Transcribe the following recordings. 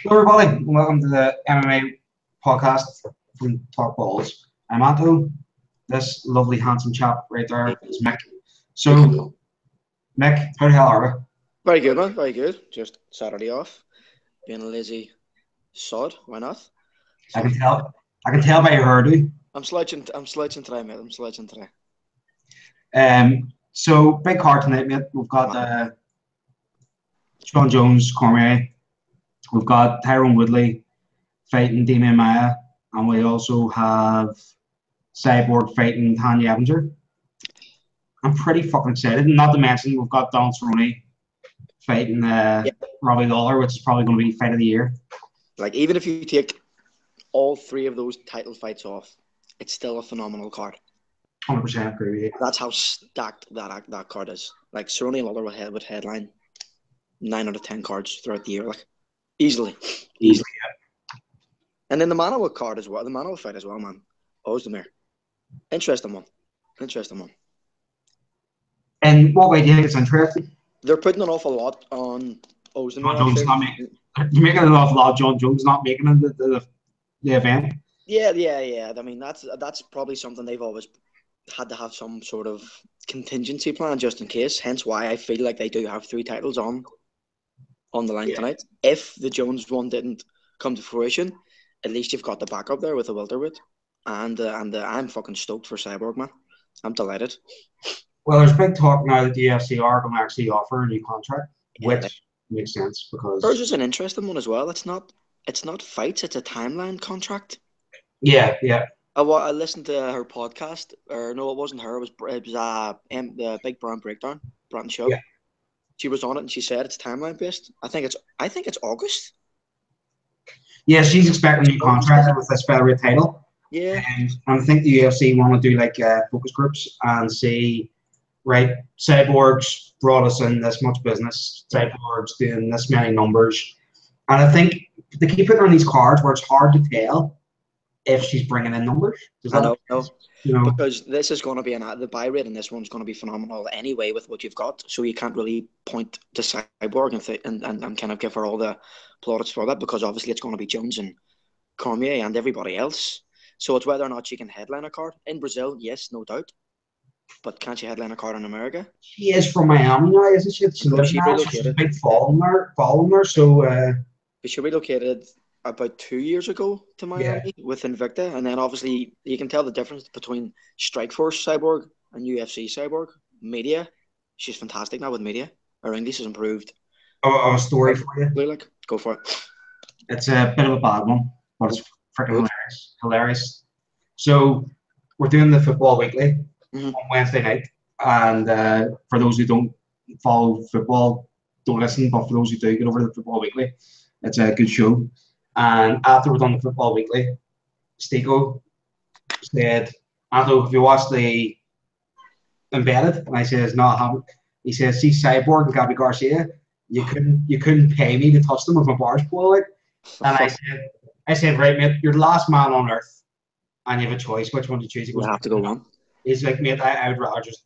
Hello, everybody. Welcome to the MMA podcast from Talk Balls. I'm Anto. This lovely, handsome chap right there is Mick. So, Mick, how the hell are Very good, man. Very good. Just Saturday off. Being a lazy sod. Why not? we? I can tell by your hairdo. I'm sledging. I'm sledging today, mate. I'm sledging today. So big card tonight, mate. We've got Sean Jones, Cormier. We've got Tyrone Woodley fighting Damian Maia, and we also have Cyborg fighting Tanya Evinger. I'm pretty fucking excited. Not to mention we've got Don Cerrone fighting Robbie Lawler, which is probably going to be fight of the year. Like, even if you take all three of those title fights off, it's still a phenomenal card. 100% agree with you. That's how stacked that card is. Like, Cerrone and Lawler would headline 9 out of 10 cards throughout the year, like easily. Yeah. And then the Manoa card as well. The Manoa fight as well, man. Ozdemir. Interesting one. And what way do you think it's interesting? They're putting an awful lot on Ozdemir. John Jones not making. You're making an awful lot of John Jones not making the event. Yeah. I mean, that's probably something they've always had to have some sort of contingency plan just in case. Hence why I feel like they do have 3 titles on the line tonight. If the Jones one didn't come to fruition, at least you've got the backup there with the welterweight. And I'm fucking stoked for Cyborg, man. I'm delighted. Well, there's big talk now that the UFC are going to actually offer a new contract, which makes sense because hers is an interesting one as well. It's not fights; it's a timeline contract. Yeah. I listened to her podcast, or no, it wasn't her. It was the Big Brown Breakdown, Broughton Show. Yeah. She was on it and she said it's timeline based. I think it's August. Yeah, she's expecting a new contract with this featherweight title. Yeah. And I think the UFC want to do like focus groups and see, right, Cyborg's brought us in this much business. Cyborg's doing this many numbers. And I think they keep putting on these cards where it's hard to tell if she's bringing in numbers. I know. Because this is going to be the buy rate in this one's going to be phenomenal anyway with what you've got. So you can't really point to Cyborg and kind of give her all the plaudits for that, because obviously it's going to be Jones and Cormier and everybody else. So it's whether or not she can headline a card. In Brazil, yes, no doubt. But can't she headline a card in America? She is from Miami now, isn't she? She lives now. She's a big following her. So she relocated about 2 years ago to Miami with Invicta, and then obviously you can tell the difference between Strikeforce Cyborg and UFC Cyborg. Media, she's fantastic now with media. Her English has improved. A story for you. Like, go for it. It's a bit of a bad one, but it's freaking hilarious. So we're doing the Football Weekly on Wednesday night, and for those who don't follow football, don't listen. But for those who do, get over to the Football Weekly. It's a good show. And after we're done the Football Weekly, Stico said, Anto, have you watched the Embedded? And I says, no, I haven't. He says, see Cyborg and Gabby Garcia, you couldn't pay me to touch them with my bars pull out. And I said, right, mate, you're the last man on earth, and you have a choice. Which one to choose? He goes, you have to go on. He's like, mate, I would rather just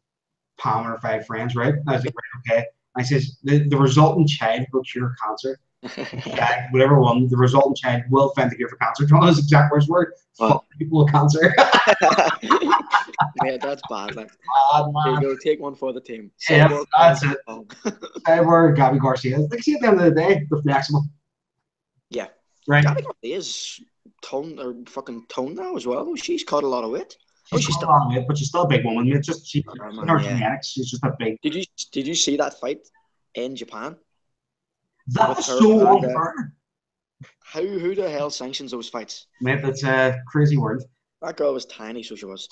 palm her 5 friends, right? And I was like, right, okay. I says, the resulting child will cure cancer. Whatever one, the resultant child will find the cure for cancer. Do you know those exact words were? Fuck people with cancer. Yeah, that's bad. Like, man. You go, take one for the team. Cyborg, that's it. Cyborg, Gabby Garcia. Like, see, at the end of the day, they're flexible. Yeah. Right. Gabby Garcia's tone now as well. She's caught a lot of weight. She's still a lot of weight, but she's still a big woman. It's just her genetics. She's just a big. Did you see that fight in Japan? That was so unfair. Who the hell sanctions those fights? Mate, that's a crazy word. That girl was tiny, so she was.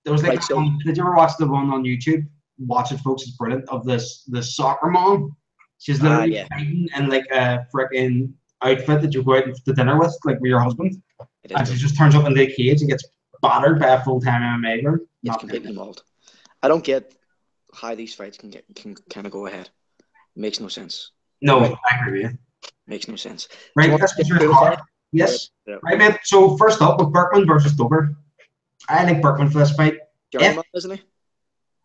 There was like. Did you ever watch the one on YouTube? Watch it, folks. It's brilliant. Of the soccer mom. She's literally fighting in like a freaking outfit that you go out to dinner with, like with your husband, and she just turns up in the cage and gets battered by a full-time MMA girl. It's completely mauled. I don't get how these fights can kind of go ahead. It makes no sense. No, I agree with you. Makes no sense. Right, that's your card. Yes. Yeah. Right, mate. So first up with Berkman versus Dober. I like Berkman for this fight. Isn't he?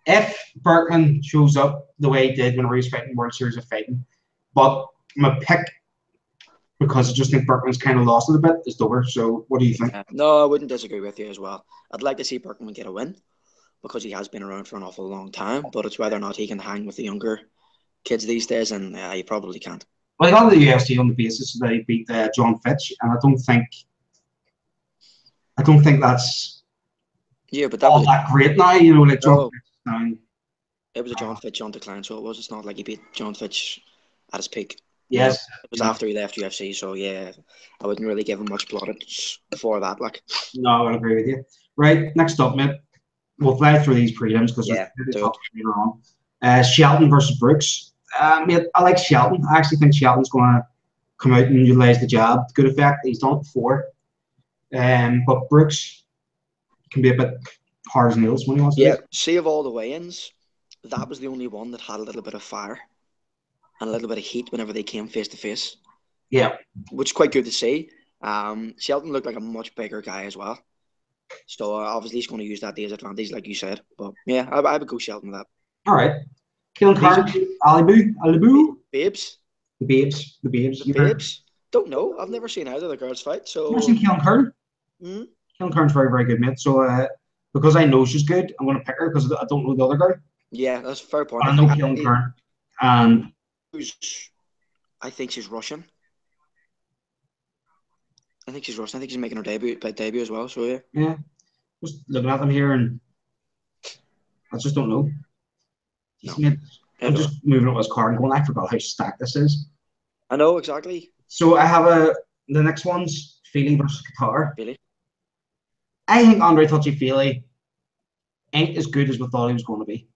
If Berkman shows up the way he did when he was fighting World Series of Fighting, but my pick because I just think Berkman's kind of lost it a bit, is Dover. So what do you think? No, I wouldn't disagree with you as well. I'd like to see Berkman get a win because he has been around for an awful long time, but it's whether or not he can hang with the younger kids these days, and he probably can't. Well, he got the UFC on the basis that he beat John Fitch, and I don't think that's but all that great now. You know, like John Fitch now. It was a John Fitch on decline, so it was. It's not like he beat John Fitch at his peak. Yes, it was after he left UFC, so I wouldn't really give him much plaudits for that. Like, no, I would agree with you. Right, next up, mate. We'll fly through these prelims because it's really tough later on. Shelton versus Brooks. Mate, I like Shelton. I actually think Shelton's going to come out and utilize the jab to good effect. He's done it before. But Brooks can be a bit hard as nails when he wants to. Yeah, see, of all the weigh-ins, that was the only one that had a little bit of fire and a little bit of heat whenever they came face to face. Yeah, which is quite good to see. Shelton looked like a much bigger guy as well, so obviously he's going to use that to his advantage, like you said. But yeah, I would go Shelton with that. All right, Keelan Carr, Alibu, Babes. The babes. Don't know. I've never seen either of the girls fight. So you've never seen Keelan Carr? Keelan Carr's very, very good, mate. So because I know she's good, I'm going to pick her because I don't know the other girl. Yeah, that's a fair point. But I know Keelan Carr, and I think she's Russian. I think she's making her debut as well. So yeah. Just looking at them here, and I just don't know. I'm just moving up his card and going, I forgot how stacked this is. I know, exactly. So I have the next one's Feely versus Qatar. Really? I think Andre Touchy-Feely ain't as good as we thought he was going to be.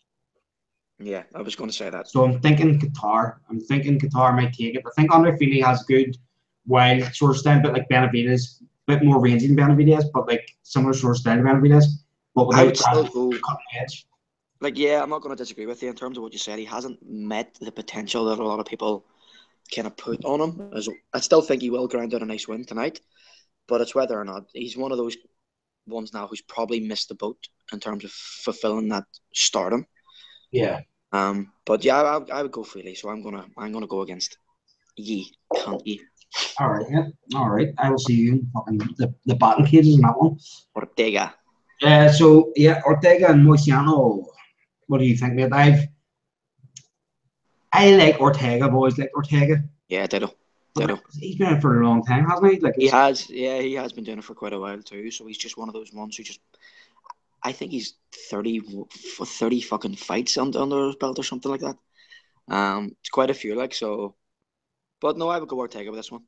Yeah, I was going to say that. So I'm thinking Qatar. Might take it. I think Andre Feely has good wild sort of style, a bit like Benavidez, a bit more rangy than Benavidez, but like similar sort of style to Benavidez. But without that cutting edge. Like, yeah, I'm not going to disagree with you in terms of what you said. He hasn't met the potential that a lot of people kind of put on him. I still think he will grind out a nice win tonight, but it's whether or not he's one of those ones now who's probably missed the boat in terms of fulfilling that stardom. Yeah. But yeah, I would go Feely, so I'm gonna go against Yi. Can't Yi. All right, yeah. All right. I will see you in fucking the batting cages in that one. Ortega. So yeah, Ortega and Moisiano. What do you think, mate? I like Ortega. I've always liked Ortega. Yeah, ditto. He's been in it for a long time, hasn't he? Like he has been doing it for quite a while too. So he's just one of those ones who just. I think he's 30 fucking fights under his belt or something like that. It's quite a few, like so. But no, I would go Ortega with this one.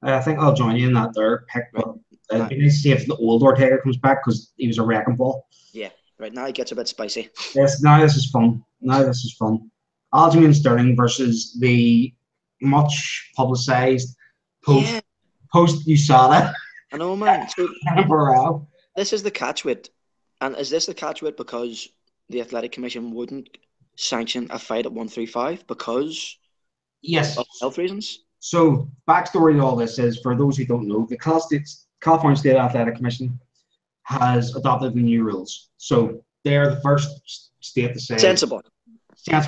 I think I'll join you in that there pick. Right. But it'd be nice to see if the old Ortega comes back because he was a wrecking ball. Yeah, right now it gets a bit spicy. Yes, now this is fun. Aljamain Sterling versus the much publicized post USADA. I know, man. So, this is the catch with, and is this the catch with because the Athletic Commission wouldn't sanction a fight at 135 because of health reasons? So, backstory to all this is, for those who don't know, the California State Athletic Commission has adopted the new rules. So, they're the first state to say... Sensible. They're the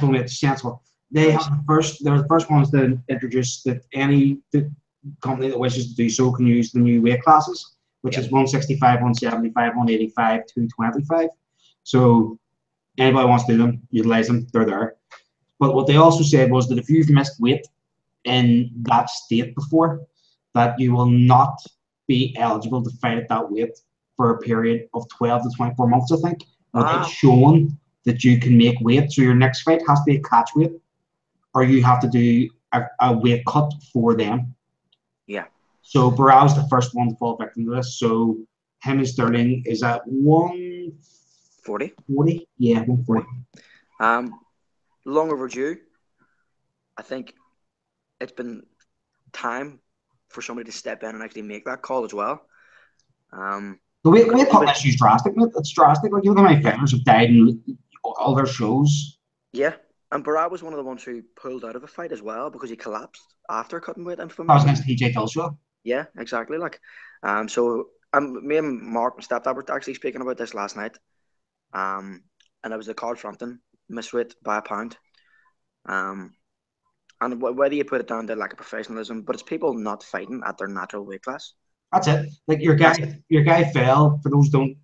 first ones to introduce that any company that wishes to do so can use the new weight classes, which is 165, 175, 185, 225. So, anybody wants to do them, utilize them, they're there. But what they also said was that if you've missed weight in that state before, that you will not be eligible to fight at that weight for a period of 12 to 24 months, I think, without showing that you can make weight. So your next fight has to be a catch weight, or you have to do a weight cut for them. Yeah. So Barrow's the first one to fall victim to this. So him and Sterling is at 140. 40? Yeah, 140. Long overdue. I think it's been time for somebody to step in and actually make that call as well. The weight cut issue is drastic. It's drastic. Like, you know how many fighters have died in all their shows. Yeah, and Barrow was one of the ones who pulled out of a fight as well because he collapsed after cutting weight. That was against TJ Dillashaw. Yeah, exactly. Like, so me and Mark and Stepdad were actually speaking about this last night. And it was the Carl Frampton missed weight by a pound. And whether you put it down to lack of professionalism, but it's people not fighting at their natural weight class. That's it. Like your guy fell. For those don't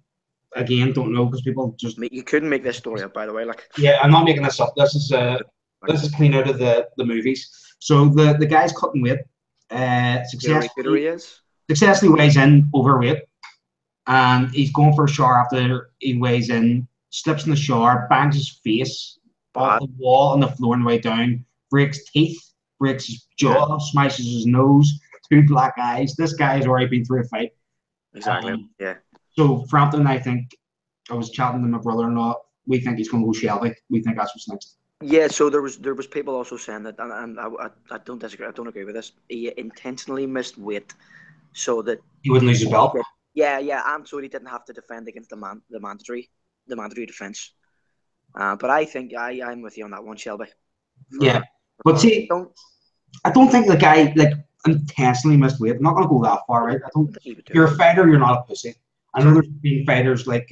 know, because people just you couldn't make this story up, by the way. Like, yeah, I'm not making this up. This is clean out of the movies. So the guy's cutting weight. Successfully weighs in overweight, and he's going for a shower after he weighs in. Slips in the shower, bangs his face off the wall on the floor on the way down. Breaks teeth, breaks his jaw, smashes his nose. 2 black eyes. This guy has already been through a fight. Exactly. Yeah. So Frampton, I think, I was chatting to my brother-in-law. We think he's going to go Shelby. We think that's what's next. Yeah. So there was people also saying that, and I don't disagree. I don't agree with this. He intentionally missed weight so that he wouldn't lose his belt. Yeah, and so he didn't have to defend against the mandatory defense. But I think I'm with you on that one, Shelby. But see, I don't think the guy intentionally missed weight. I'm not going to go that far, right? You're a fighter, you're not a pussy. I know there's been fighters like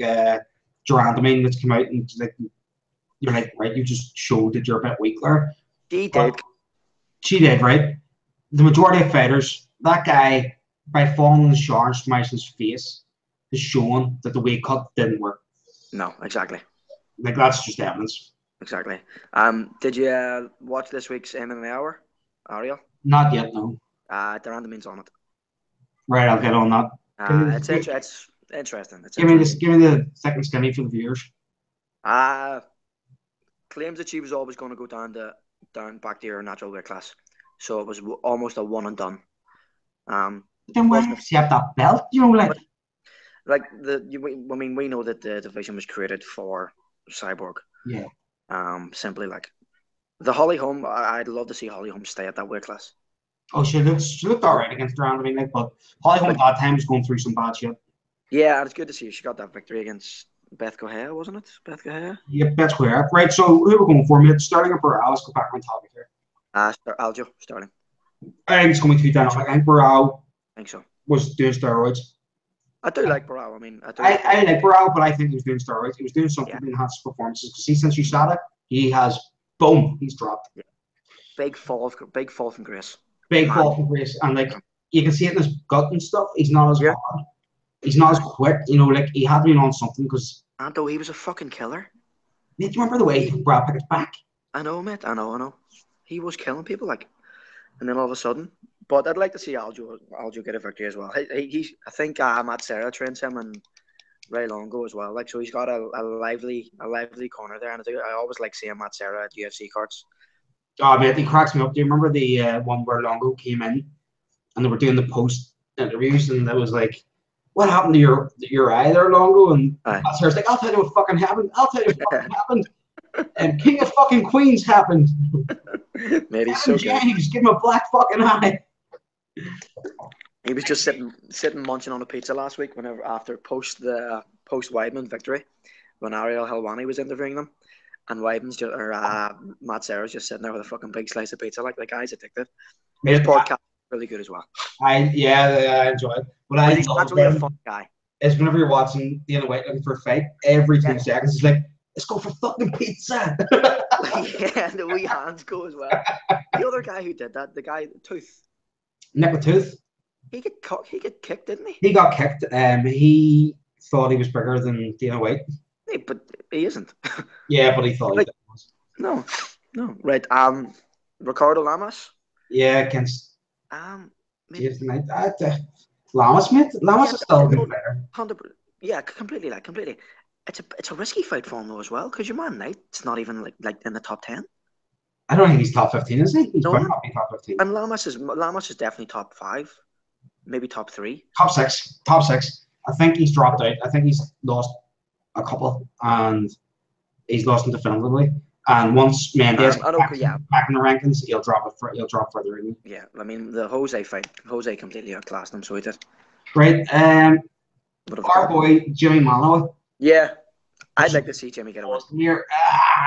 Durandamine that's come out and you're like, right, you just showed that you're a bit weaker. She did, right? The majority of fighters, that guy, by falling in the shower and smashing his face, has shown that the weight cut didn't work. No, exactly. Like, that's just evidence. Exactly. Did you watch this week's MMA Hour, Ariel? Not yet, no. Durandamine's on it. Right, I'll get on that. It's interesting. Give me the second skinny for the viewers. Claims that she was always going to go down back to her natural weight class, so it was almost a one and done. Then why does she have that belt? You know, we know that the division was created for Cyborg. Yeah. Simply like the Holly Holm. I'd love to see Holly Holm stay at that weight class. Oh, she looked all right against Durandamine, but Holly Holm at that time was going through some bad shit. Yeah, it's good to see she got that victory against Beth Correa, wasn't it? Beth Correa? Yeah, Beth Correa. Right, so who are we going for, mate? Starting up for Let's go back on topic here. Aljo, starting. I think it's going to be 2 down. I think Barao was doing steroids. I do like Barao. I mean, I like Barao, but I think he was doing steroids. He was doing something to enhance his performances. Because since you saw it, he's dropped. Yeah. Big fall from grace. Big fall from grace. And you can see it in his gut and stuff. He's not as hard. He's not as quick. You know, he had been on something because Anto, he was a fucking killer. Mate, do you remember the way he took Brad Pickett's back? I know, mate. I know. He was killing people, and then all of a sudden. But I'd like to see Aljo get a victory as well. I think Matt Serra trains him and Ray Longo as well. So he's got a lively corner there, and I always like seeing Matt Serra at UFC cards. Oh, mate, he cracks me up. Do you remember the one where Longo came in and they were doing the post interviews, and it was like, what happened to your eye there, Longo? And Matt Serra's like, I'll tell you what fucking happened. And King of fucking Queens happened. Mate, he's so James, give him a black fucking eye. He was just sitting munching on a pizza last week after post Weidman victory when Ariel Helwani was interviewing them, and Weidman's Matt Serra's just sitting there with a fucking big slice of pizza. Like, the guy's addicted. His podcast is really good as well. I enjoy it. But he's actually a fun guy. Is whenever you're watching Dana White looking for a fight, every 2 seconds he's like, let's go for fucking pizza. Yeah, the wee hands go as well. The other guy who did that, the guy Tooth. Nick with Tooth. He got kicked, didn't he? He got kicked. He thought he was bigger than Dana White. Yeah, but he isn't. Yeah, but he thought he was. No. Right. Ricardo Lamas. Yeah, against Lamas, mate. Lamas is still a good player. 100%. Yeah, completely. It's a risky fight for him though as well, because your man Knight's not even like in the top 10. I don't think he's top 15, is he? He's probably not top 15. And Lamas is definitely top 5, maybe top 3. Top 6. I think he's dropped out. I think he's lost a couple, and he's lost them definitively. And once Mendes back in the rankings, he'll drop further in. Yeah, I mean the Jose fight. Jose completely outclassed him, so he did. Right. Our boy Jimmy Malloy. Yeah, I'd like to see Jimmy get a win.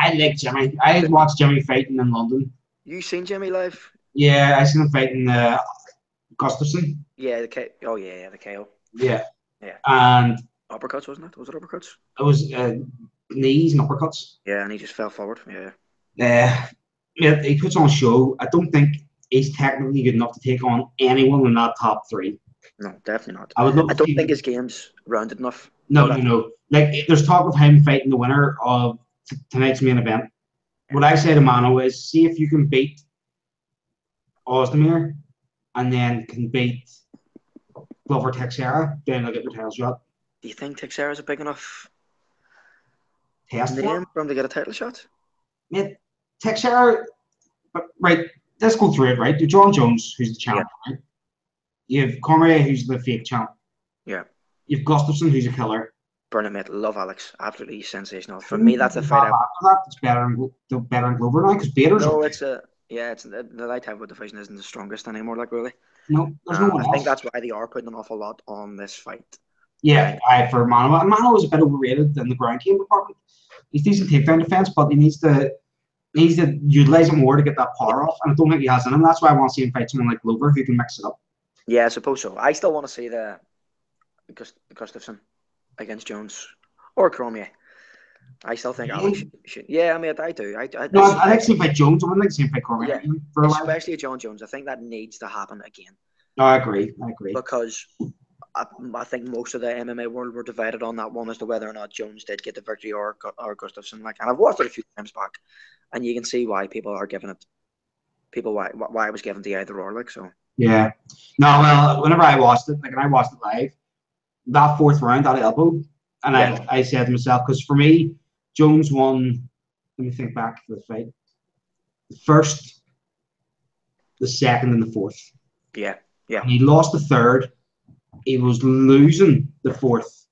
I like Jimmy. I watched Jimmy fighting in London. You seen Jimmy live? Yeah, I seen him fighting Gustafsson. Yeah, the KO. Yeah. And uppercuts, wasn't it? Was it uppercuts? It was knees and uppercuts. Yeah, and he just fell forward. Yeah. Yeah, he puts on a show. I don't think he's technically good enough to take on anyone in that top 3. No, definitely not. I would love I to don't see. think his game's rounded enough No, for no, that. no. Like, there's talk of him fighting the winner of tonight's main event. What I say to Mano is, see if you can beat Ozdemir and then can beat Glover Teixeira, then they'll get the title shot. Do you think Teixeira's a big enough Test name for him to get a title shot? Yeah, Teixeira, right, let's go through it, right? You John Jones, who's the champ, right? You have Cormier, who's the fake champ. Yeah. You have Gustafsson, who's a killer. Brilliant, mate. Love Alex. Absolutely sensational. For me, that's a fight. After that, it's better than Glover now, because Bader's No, it's the light heavyweight division isn't the strongest anymore. Like really. No, there's no one I else. think that's why they are putting an awful lot on this fight. Yeah, for Mano. Mano is a bit overrated in the ground game department. He's decent takedown defense, but he needs to utilize it more to get that power off. And I don't think he has in him. That's why I want to see him fight someone like Glover who can mix it up. Yeah, I suppose so. I still want to see the Gustafsson against Jones or Cormier. I still think Alex should. Yeah, I mean, I do. I like to see him fight Jones. I wouldn't like to see him fight Cormier. Yeah, especially John Jones. I think that needs to happen again. No, I agree. Because I think most of the MMA world were divided on that one as to whether or not Jones did get the victory or Gustafsson. Like, and I've watched it a few times back, and you can see why people are giving it. Why it was given to either or. Like so. Yeah. No, well, whenever I watched it, and I watched it live, that 4th round, that elbow, and I said to myself, because for me, Jones won. Let me think back to the fight. The 1st, the 2nd, and the 4th. Yeah. And he lost the 3rd. He was losing the 4th,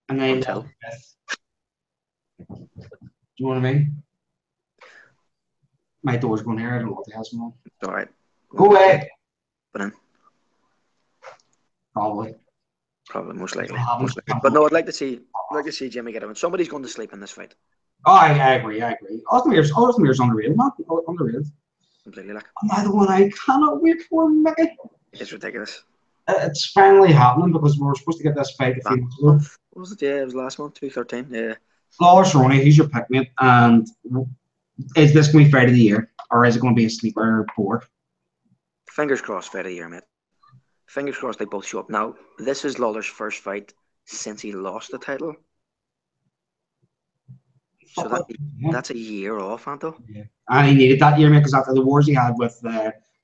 and then the 5th. Do you know what I mean? My door's going here. I don't know what the hell's going on. All right. Go away. But then. Probably, most likely. But no, I'd like to see Jimmy get a win. Somebody's going to sleep in this fight. Oh, I agree. Ozdmir's underrated, man. Underrated. Completely, like. Another one I cannot wait for, Mickey. It's ridiculous. It's finally happening because we were supposed to get this fight a few months ago. Was it? Yeah, it was last month, 2013. Yeah. Lawler Cerrone, who's your pick, mate? And is this going to be fight of the year, or is it going to be a sleeper board? Fingers crossed, fight of the year, mate. Fingers crossed they both show up. Now, this is Lawler's first fight since he lost the title. So that's a year off, Anto. Yeah. And he needed that year, mate, because after the wars he had with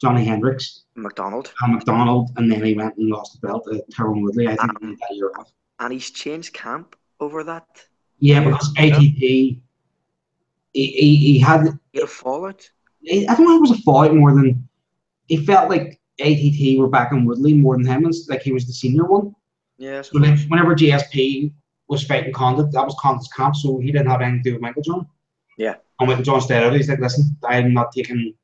Johnny Hendricks, McDonald, and then he went and lost the belt to Tyrone Woodley. I think he needed that year off. And he's changed camp over that. Yeah, because ATP, he had a fallout. I don't think it was a fallout more than he felt like ATT were back on Woodley more than him, and like he was the senior one. Yeah. So like whenever GSP was fighting Condit, that was Condit's camp, so he didn't have anything to do with Michael John. Yeah. And Michael John stayed out. He's like, listen, I'm not taking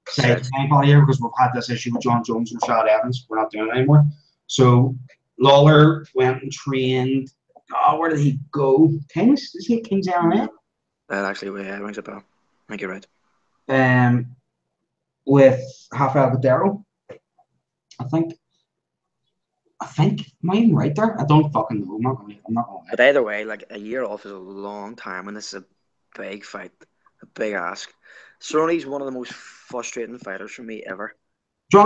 sides all year because we've had this issue with John Jones and Rashad Evans. We're not doing it anymore. So Lawler went and trained. Oh, where did he go? Kings? Is he at Kings MMA? That actually rings a bell. I think you're right. With Rafael Guerrero, I think. Am I even right there? I don't fucking know. I'm not gonna. But either way, like a year off is a long time, and this is a big fight, a big ask. Cerrone's one of the most frustrating fighters for me ever. Do you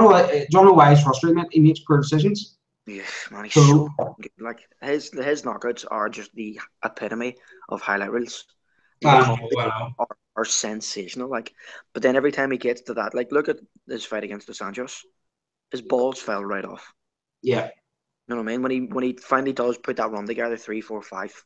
know why he's frustrated, man? He makes poor decisions. Yeah, man, he's so like his knockouts are just the epitome of highlight reels. Are sensational, like. But then every time he gets to that, like, look at his fight against Dos Anjos, his balls fell right off. Yeah. You know what I mean? When he finally does put that run together, 3, 4, 5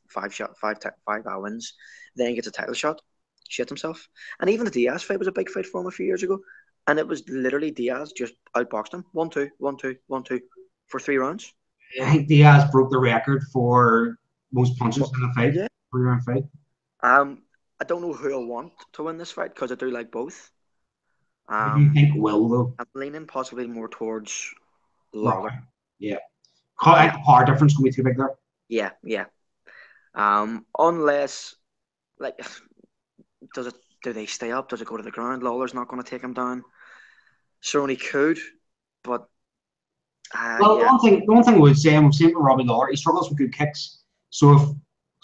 wins, then he gets a title shot, shit himself. And even the Diaz fight was a big fight for him a few years ago, and it was literally Diaz just outboxed him 1-2, 1-2, 1-2 for 3 rounds. I think Diaz broke the record for most punches in a fight. Yeah. 3-round fight. I don't know who I'll want to win this fight because I do like both. Who do you think will, though? I'm leaning possibly more towards Lawler. Yeah. The power difference can be too big there. Yeah. Unless, like, do they stay up? Does it go to the ground? Lawler's not going to take him down. Cerrone could, but the one thing I would say, and we've seen with Robbie Lawler, he struggles with good kicks. So if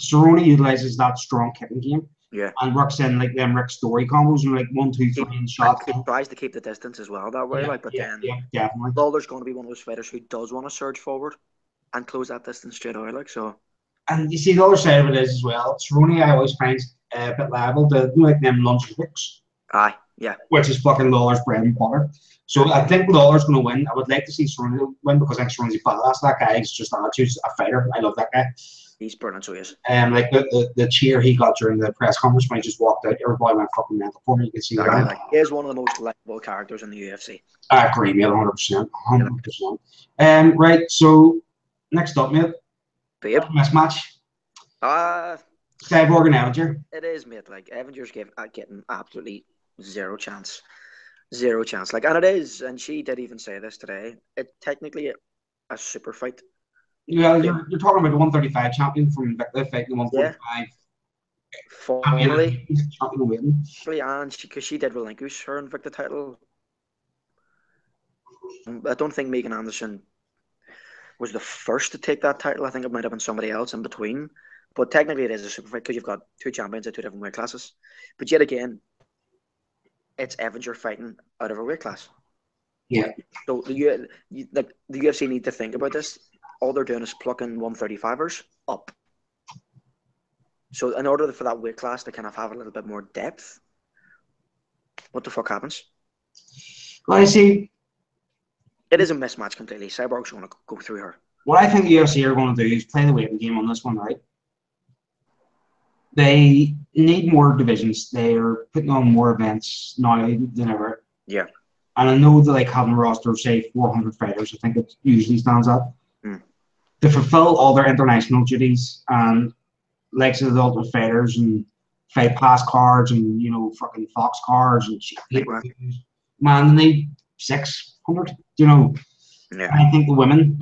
Cerrone utilizes that strong kicking game, Yeah. And works in like them Rick Story combos and like 1, 2, 3 and shots. And tries to keep the distance as well that way. Yeah, like, but yeah, then yeah, definitely. Lawler's going to be one of those fighters who does want to surge forward and close that distance straight away. Like so. And you see the other side of it is as well. Cerrone, I always find a bit liable to like them lunch hooks. Aye, yeah. Which is fucking Lawler's bread and butter. So I think Lawler's going to win. I would like to see Cerrone win because I think Cerrone's a badass. That guy is just a fighter. I love that guy. He's brilliant, so he is. Like the cheer he got during the press conference when he just walked out, everybody went fucking mental for me. You can see that. Like, he is one of the most likable characters in the UFC. I agree, mate, 100%. 100%. Right, so next up, mate. Babe. Mismatch. Cyborg and Avenger. It is, mate. Like, Avenger's getting absolutely zero chance. Zero chance. Like, and it is, and she did even say this today, it's technically a super fight. Yeah, you're talking about the 135 champion from Invicta fighting the 145. Formally. Champion and because she did relinquish her Invicta title. I don't think Megan Anderson was the first to take that title. I think it might have been somebody else in between. But technically it is a super fight because you've got two champions at two different weight classes. But yet again, it's Avenger fighting out of her weight class. Yeah. So the UFC need to think about this. All they're doing is plucking 135ers up. So in order for that weight class to kind of have a little bit more depth, what the fuck happens? Well, I see. It is a mismatch completely. Cyborg's going to go through her. What I think the UFC are going to do is play the waiting game on this one, right? They need more divisions. They are putting on more events now than ever. Yeah. And I know that like having a roster of say 400 fighters, I think it usually stands up. To fulfill all their international duties and likes of the Ultimate Fighters and Fight Pass cards and fucking Fox cards and man, they need 600. Yeah. I think the women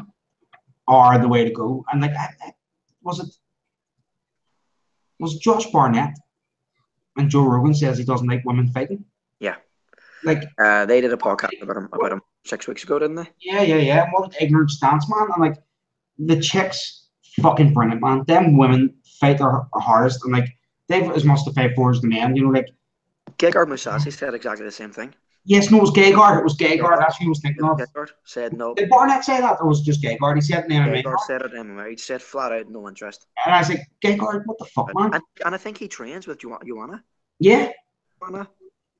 are the way to go. And like, was Josh Barnett and Joe Rogan says he doesn't like women fighting? Yeah. Like they did a podcast about him 6 weeks ago, didn't they? Yeah. What an ignorant stance, man. And like the chicks fucking bring it, man. Them women fight their hardest and like they've as much to fight for as the men, like Gegard Mousasi said exactly the same thing. Yes, no, it was Gegard. It was Gegard. That's who I was thinking of. Gegard said no. Did Barnett say that, or was it just Gegard? He said it in MMA. Gegard said it in MMA. He said flat out, no interest. And I was like, Gegard, what the fuck, man? And I think he trains with Joanna. Yeah. Joanna.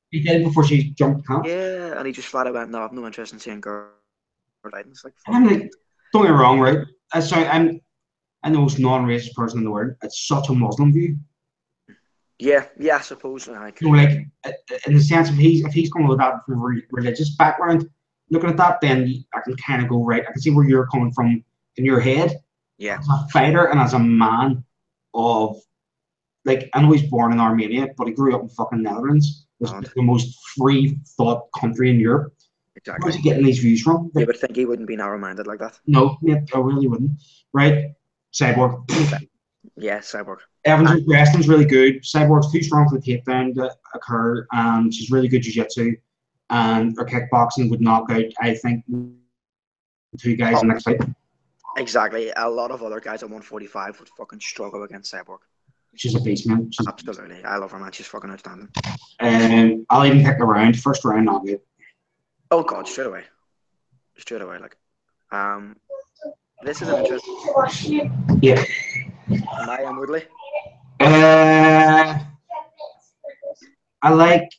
He did before she jumped camp. Yeah, and he just flat out went, no, I have no interest in seeing girl fighting. It's like, I'm like, don't get me wrong, right? I'm the most non-racist person in the world. It's such a Muslim view. Yeah, I suppose. Like in the sense of if he's coming with that religious background, looking at that, then I can kind of go right. I can see where you're coming from in your head. Yeah. As a fighter and as a man of, like, I know he's born in Armenia, but he grew up in fucking Netherlands, which is the most free thought country in Europe. Exactly. Where's he getting these views from? You would think he wouldn't be narrow-minded like that. No, I really wouldn't. Right? Cyborg. Yeah, Cyborg. Evans' wrestling's really good. Cyborg's too strong for the takedown to occur, and she's really good jiu-jitsu. And her kickboxing would knock out, I think, two guys in the next fight. Exactly. A lot of other guys at 145 would fucking struggle against Cyborg. She's a beast, man. Absolutely. I love her, man. She's fucking outstanding. I'll even pick the round. First round, not good. Oh, God, straight away. Like. This is an interesting. Yeah. Maya Woodley. I like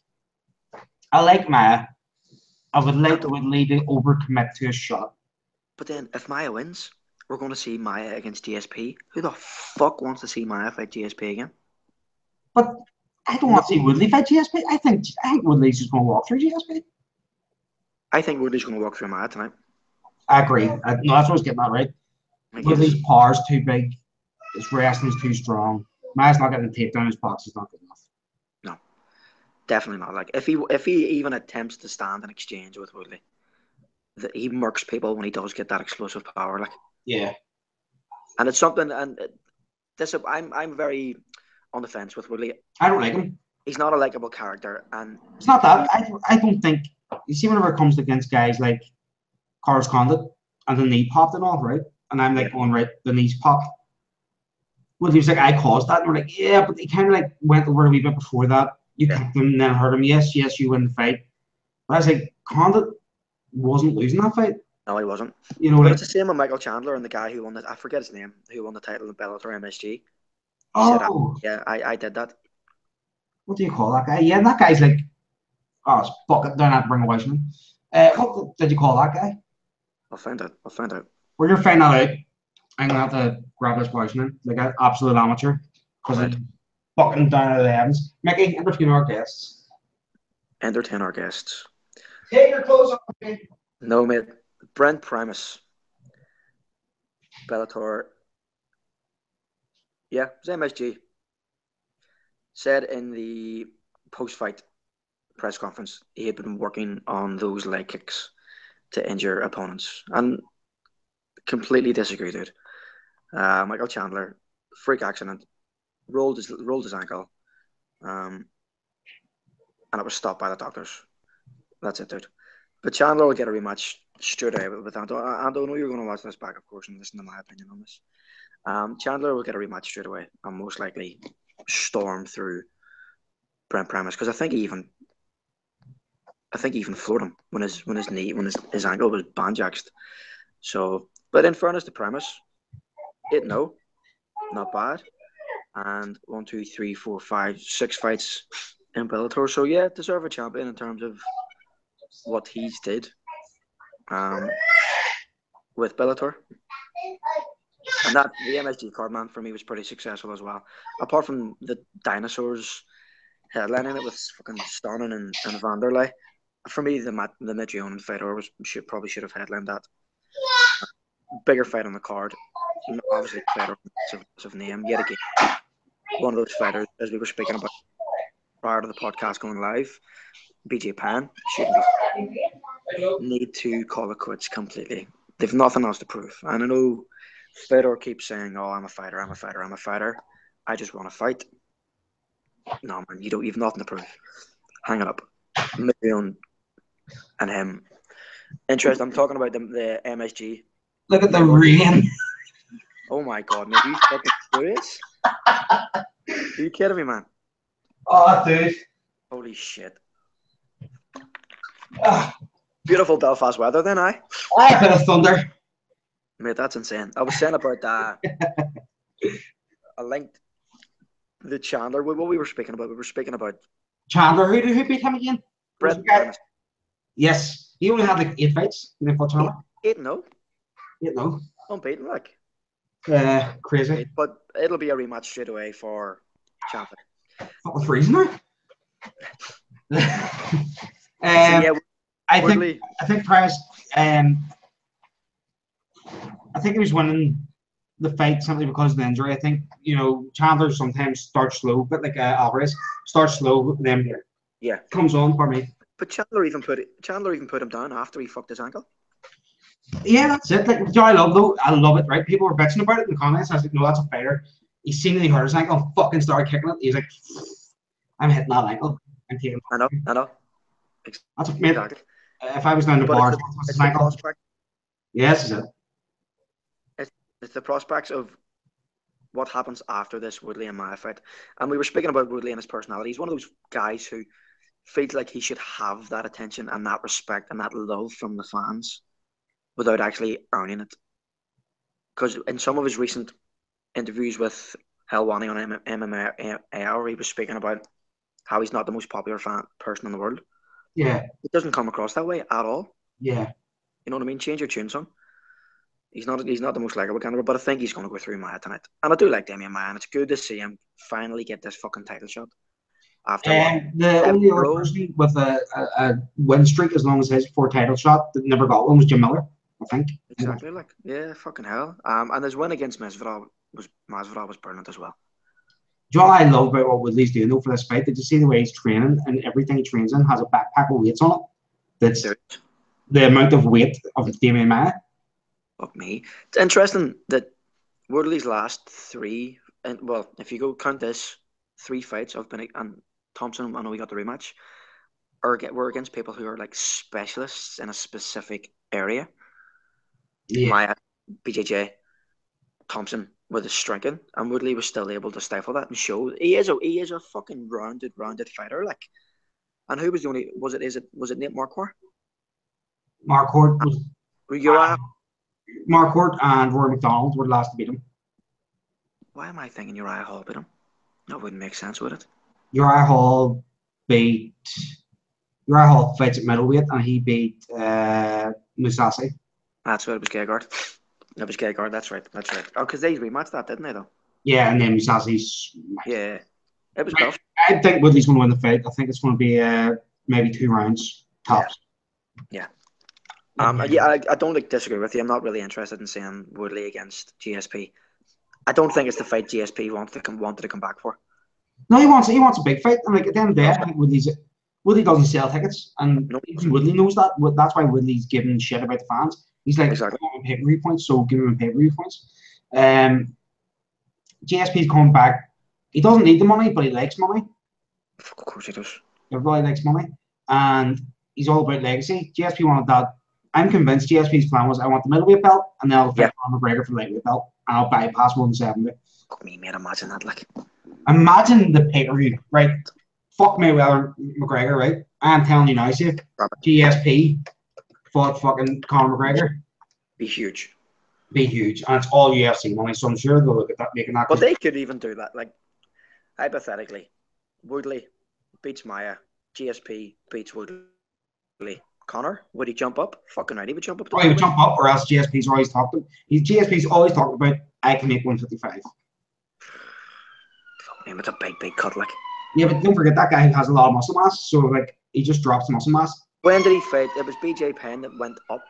Maya. I would like Woodley to overcommit to a shot. But then, if Maya wins, we're going to see Maya against GSP. Who the fuck wants to see Maya fight GSP again? But I don't want to see Woodley fight GSP. I think Woodley's just going to walk through GSP. I think Woodley's going to walk through Maya tonight. I agree. No, that's what I was getting at, right? Woodley's power's too big. His wrestling's too strong. Maya's not getting the takedown. His box is not good enough. No, definitely not. Like if he even attempts to stand an exchange with Woodley, he murks people when he does get that explosive power. Like and it's something. And this, I'm very on the fence with Woodley. I don't like him. He's not a likable character, and it's not that. I don't think. You see, whenever it comes against guys like Carlos Condit and the knee popped and all, right? And I'm like going, right, the knees popped. Well, he was like, I caused that. And we're like, yeah, but he kind of like went over a wee bit before that. You kicked him and then hurt him. Yes, you win the fight. But I was like, Condit wasn't losing that fight. No, he wasn't. You know, But like, it's the same with Michael Chandler and the guy who won it. I forget his name, who won the title in Bellator MSG. He said, I did that. What do you call that guy? Yeah, that guy's like, oh, it's bucket down at Ring of Wisdom. What did you call that guy? I'll find out. We're going to find that out. I'm going to have to grab this poisoning, like an absolute amateur, because it's bucking down at the heavens. Mickey, entertain our guests. Entertain our guests. Take your clothes off, mate. No, mate. Brent Primus. Bellator. Yeah, it was MSG. Said in the post-fight press conference he had been working on those leg kicks to injure opponents. And completely disagree, dude. Michael Chandler, freak accident, rolled his ankle, and it was stopped by the doctors. That's it, dude. But Chandler will get a rematch straight away with Anto. Anto, I know you're going to watch this back, of course, and listen to my opinion on this. Chandler will get a rematch straight away and most likely storm through Brent Primus, because I think he even floored him when his ankle was banjaxed. So, but in fairness to Primus, 8-0, not bad. And 1, 2, 3, 4, 5, 6 fights in Bellator. So yeah, deserve a champion in terms of what he's did with Bellator. And that the MSG card, man, for me was pretty successful as well. Apart from the dinosaurs headlining it with fucking Stonin and Vanderlei. For me, the Mitrione and Fedor probably should have headlined that. Bigger fight on the card. Obviously, Fedor massive name yet again. One of those fighters, as we were speaking about prior to the podcast going live, BJ Penn need to call it quits completely. They've nothing else to prove. And I know Fedor keeps saying, "Oh, I'm a fighter. I just want to fight." No, man, you've nothing to prove. Hang it up. Mitrione and him. Interest. I'm talking about the MSG. Look at the rain. Oh my god, man, are you fucking serious? Are you kidding me, man? Oh, dude. Holy shit. Beautiful Belfast weather then, A bit of thunder. Mate, that's insane. I was saying about that. I linked the Chandler. What we were speaking about? We were speaking about Chandler. Who beat him again? Brett. Yes. He only had like 8 fights. 8-0. 8-0. Unbeaten, like. Crazy. But it'll be a rematch straight away for Chandler. Fucking freezing now. I think Price. I think he was winning the fight simply because of the injury. I think Chandler sometimes starts slow, but like Alvarez starts slow, then comes on. Pardon me. But Chandler even put him down after he fucked his ankle. Yeah, that's it. Like, I love it. Right? People were bitching about it in the comments. I was like, no, that's a fighter. He seemingly hurt his ankle, fucking started kicking it. He's like, I'm hitting that ankle. I'm taking. I know. That's a mate. If I was down the bar, it's the prospect. Yes, is it? It's the prospects of what happens after this Woodley and Maya fight. And we were speaking about Woodley and his personality. He's one of those guys who feels like he should have that attention and that respect and that love from the fans without actually earning it. Because in some of his recent interviews with Helwani on MMA, he was speaking about how he's not the most popular person in the world. Yeah. It doesn't come across that way at all. Yeah. You know what I mean? Change your tune, son. He's not the most likable candidate, but I think he's going to go through Maya tonight. And I do like Damian Maya, and it's good to see him finally get this fucking title shot. After the only other person with a win streak as long as his 4 title shot that never got one was Jim Miller, I think. Exactly, fucking hell. And his win against Masvidal was brilliant as well. Do you know what I love about what Woodley's doing though for this fight? Did you see the way he's training and everything he trains in has a backpack with weights on it? That's the amount of weight of Damian Maya. Fuck me. It's interesting that Woodley's last 3, and well, if you go count this, 3 fights have been, and Thompson, I know we got the rematch, were against people who are like specialists in a specific area. Yeah. Maya, BJJ, Thompson, with his striking, and Woodley was still able to stifle that and show he is a fucking rounded fighter. Like, and who was the only was it Nate Marquardt? Marquardt was Uriah. Marquardt and Rory McDonald were the last to beat him. Why am I thinking Uriah Hall beat him? That wouldn't make sense, would it? Uriah Hall fights at middleweight, and he beat Musasi. That's what it was. Gegard. It was Gegard. That's right. Oh, because they rematched that, didn't they? Though. Yeah, and then Musasi's. Yeah, it was tough. I think Woodley's going to win the fight. I think it's going to be maybe 2 rounds tops. Yeah. I don't disagree with you. I'm not really interested in seeing Woodley against GSP. I don't think it's the fight GSP wanted to come back for. No, he wants a big fight, and like at the end of the day, I think Woodley doesn't sell tickets, and even Woodley knows that. That's why Woodley's giving shit about the fans. He's like, exactly. I want pay-per-view points, so give him pay-per-view points. GSP's coming back. He doesn't need the money, but he likes money. Of course he does. Everybody likes money, and he's all about legacy. GSP wanted that. I'm convinced GSP's plan was, I want the middleweight belt, and then I'll fight Conor McGregor for the lightweight belt, and I'll bypass 170. Mate, imagine that, like. Imagine the pay-per-view, right? Fuck Mayweather McGregor, right? I'm telling you now, see, GSP fought fucking Conor McGregor. Be huge. And it's all UFC money, so I'm sure they'll look at that, making that. But they could even do that, like, hypothetically, Woodley beats Maya, GSP beats Woodley. Conor, would he jump up? Fucking right, he would jump up. He would jump up, or else GSP's always talked about, I can make 155. Man, it's a big cut, like. Yeah, but don't forget that guy has a lot of muscle mass, so like he just drops muscle mass. When did he fight? It was BJ Penn that went up.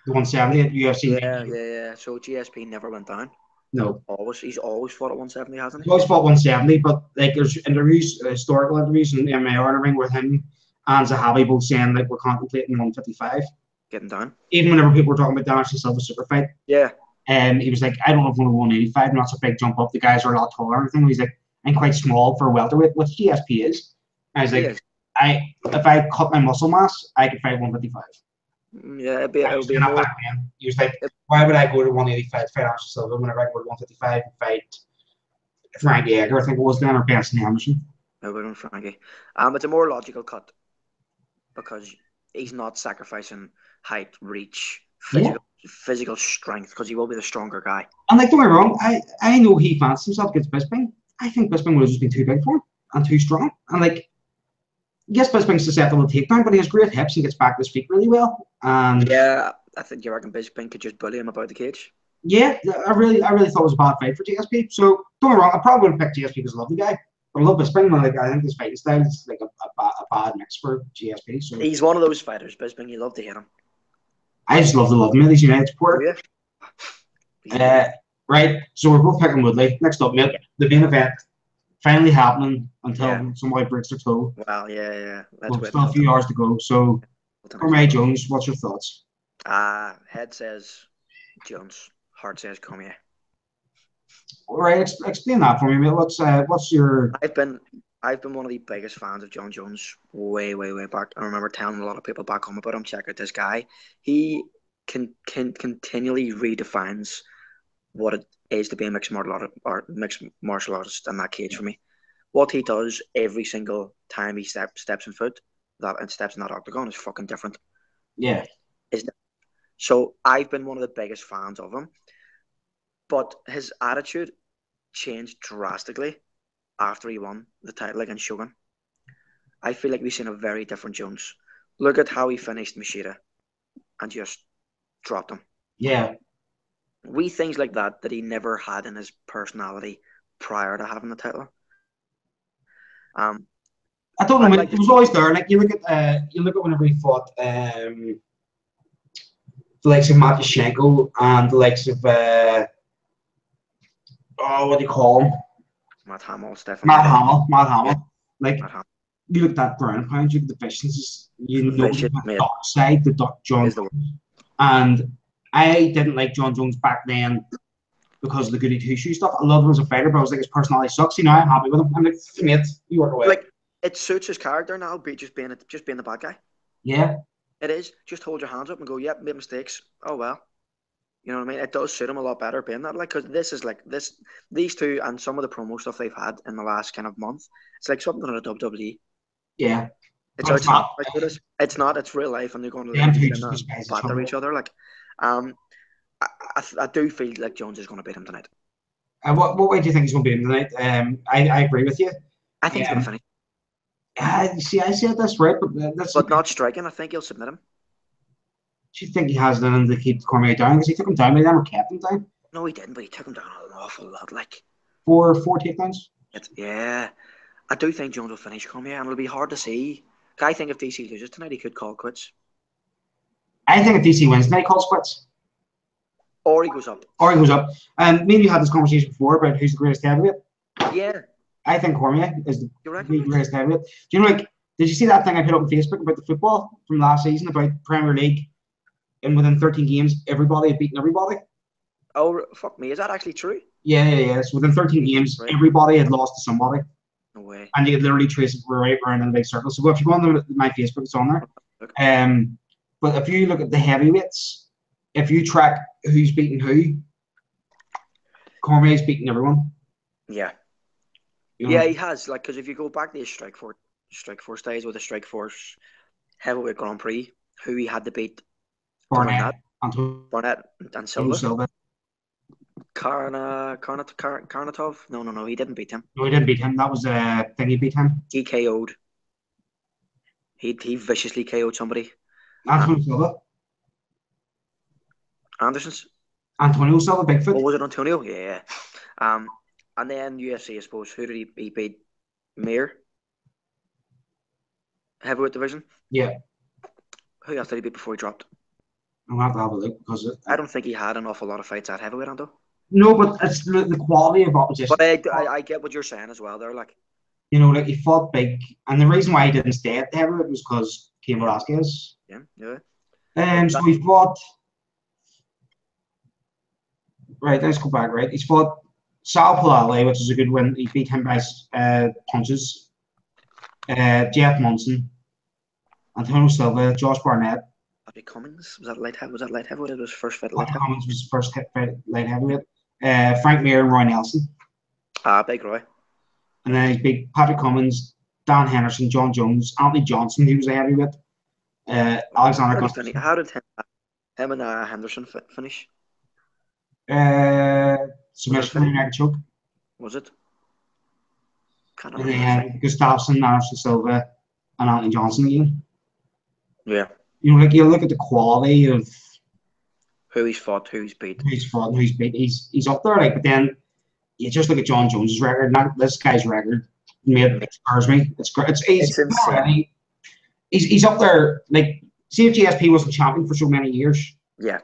The 170 at UFC. Yeah. So GSP never went down. No. He's always fought at 170, hasn't he? He's always fought 170, but like there's interviews, historical interviews in MMA or anything with him and Zahabi both saying like we're contemplating 155. Getting down. Even whenever people were talking about Daniel Silva's super fight. Yeah. He was like, I don't know if I'm going to 185, and that's a big jump up. The guys are a lot taller and everything. He's like, I'm quite small for a welterweight, which GSP is. I was like, if I cut my muscle mass, I could fight 155. Yeah, it'll be more. He was like, why would I go to 185 to fight Anderson Silva whenever I go to 155 and fight Frankie Edgar, I think it was then, or Benson Henderson? No, we're on Frankie. It's a more logical cut because he's not sacrificing height, reach, physical strength, because he will be the stronger guy. And like, don't get me wrong, I know he fancies himself against Bisping. I think Bisping would have just been too big for him and too strong. And like, yes, Bisping's susceptible to takedown, but he has great hips and gets back to his feet really well. And yeah, I think you reckon Bisping could just bully him about the cage. Yeah, I really thought it was a bad fight for GSP. So don't get me wrong, I probably wouldn't pick GSP because I love the guy. But I love Bisping. Like, I think his fighting style is like a bad mix for GSP. So he's one of those fighters, Bisping. You love to hit him. I just love him as United supporter. Yeah. Right. So we're both picking Woodley. Next up, mate, the main event finally happening until somebody breaks their toe. Well, yeah. That's still a few hours to go. So, Cormier Jones, what's your thoughts? Head says Jones. Heart says Cormier. All right, explain that for me, mate. What's your? I've been one of the biggest fans of John Jones way back. I remember telling a lot of people back home about him. Check out this guy. He continually redefines what it is to be a mixed martial artist in that cage for me. What he does every single time he steps in foot and steps in that octagon is fucking different. Yeah. So I've been one of the biggest fans of him. But his attitude changed drastically after he won the title against Shogun. I feel like we've seen a very different Jones. Look at how he finished Machida and just dropped him. Yeah. Things like that he never had in his personality prior to having the title. I don't know, man. It was always there. Like you look at whenever he fought the likes of Matyashenko and the likes of what do you call him? Matt Hamill. Like, you look at that ground pound, you look at the efficiencies, the dark side, the dark John Jones. And I didn't like John Jones back then because of the goody two-shoe stuff. I loved him as a fighter, but I was like, his personality sucks. You know, I'm happy with him. I'm like, mate, you work away. Like, it suits his character now, just being the bad guy. Yeah. It is. Just hold your hands up and go, yep, made mistakes. Oh, well. You know what I mean? It does suit him a lot better being that, like, because these two and some of the promo stuff they've had in the last kind of month. It's like something out of WWE. Yeah, It's not. It's not. It's real life, and they're going to literally get in a batter each other. Like, I do feel like Jones is going to beat him tonight. What way do you think he's going to beat him tonight? I agree with you. I think he's going to finish. I said that's right, but not striking. I think he'll submit him. Do you think he has nothing to keep Cormier down? Because he took him down, but he never kept him down. No, he didn't, but he took him down an awful lot. Like four takedowns. Yeah, I do think Jones will finish Cormier, and it'll be hard to see. I think if DC loses tonight, he could call quits. I think if DC wins tonight, he calls quits. Or he goes up. And maybe you had this conversation before about who's the greatest heavyweight. Yeah. I think Cormier is the greatest heavyweight. Do you know, like, did you see that thing I put up on Facebook about the football from last season about Premier League? And within 13 games, everybody had beaten everybody. Oh, fuck me. Is that actually true? Yeah. So within 13 games, everybody had lost to somebody. No way. And you could literally trace it right around in a big circle. So if you go on my Facebook, it's on there. Okay. But if you look at the heavyweights, if you track who's beating who, Cormier's beating everyone. Yeah. Yeah, he has. Like, because if you go back to his Strikeforce days with the Strikeforce heavyweight Grand Prix, who he had to beat. Barnett and Silva. Karnatov? No, he didn't beat him. No, he didn't beat him. That was a thing he beat him. He KO'd. He viciously KO'd somebody. Antonio Silva. Antonio Silva, Bigfoot. Oh, was it Antonio? Yeah. And then UFC, I suppose. Who did he beat? Mir? Heavyweight division? Yeah. Who else did he beat before he dropped? I'll have to have a look because I don't think he had an awful lot of fights at heavyweight, Anto. No, but it's the quality of opposition. But I get what you're saying as well. They're like, you know, like he fought big, and the reason why he didn't stay at the heavyweight was because Cain Velasquez. Yeah. So he fought. Right, let's go back. Right, he's fought Sal Palale, which is a good win. He beat him by punches. Jeff Monson, Antonio Silva, Josh Barnett. Patrick Cummins, was that light heavyweight? It was his first fight light heavyweight. Cummins was his first fight light heavyweight. Frank Mir and Roy Nelson. Big Roy. And then he beat Patrick Cummins, Dan Henderson, John Jones, Anthony Johnson, he was a heavyweight. Alexander Gustafsson. How did him and Henderson finish? Submission and choke. Was it? And then Gustafsson, Anderson Silva, and Anthony Johnson again. Yeah. You know, like you look at the quality of who he's fought, who he's beat. He's up there, like. But then you just look at John Jones's record. Not this guy's record. It scares me. It's great. It's insane. He's up there. Like, see if GSP wasn't champion for so many years. Yeah.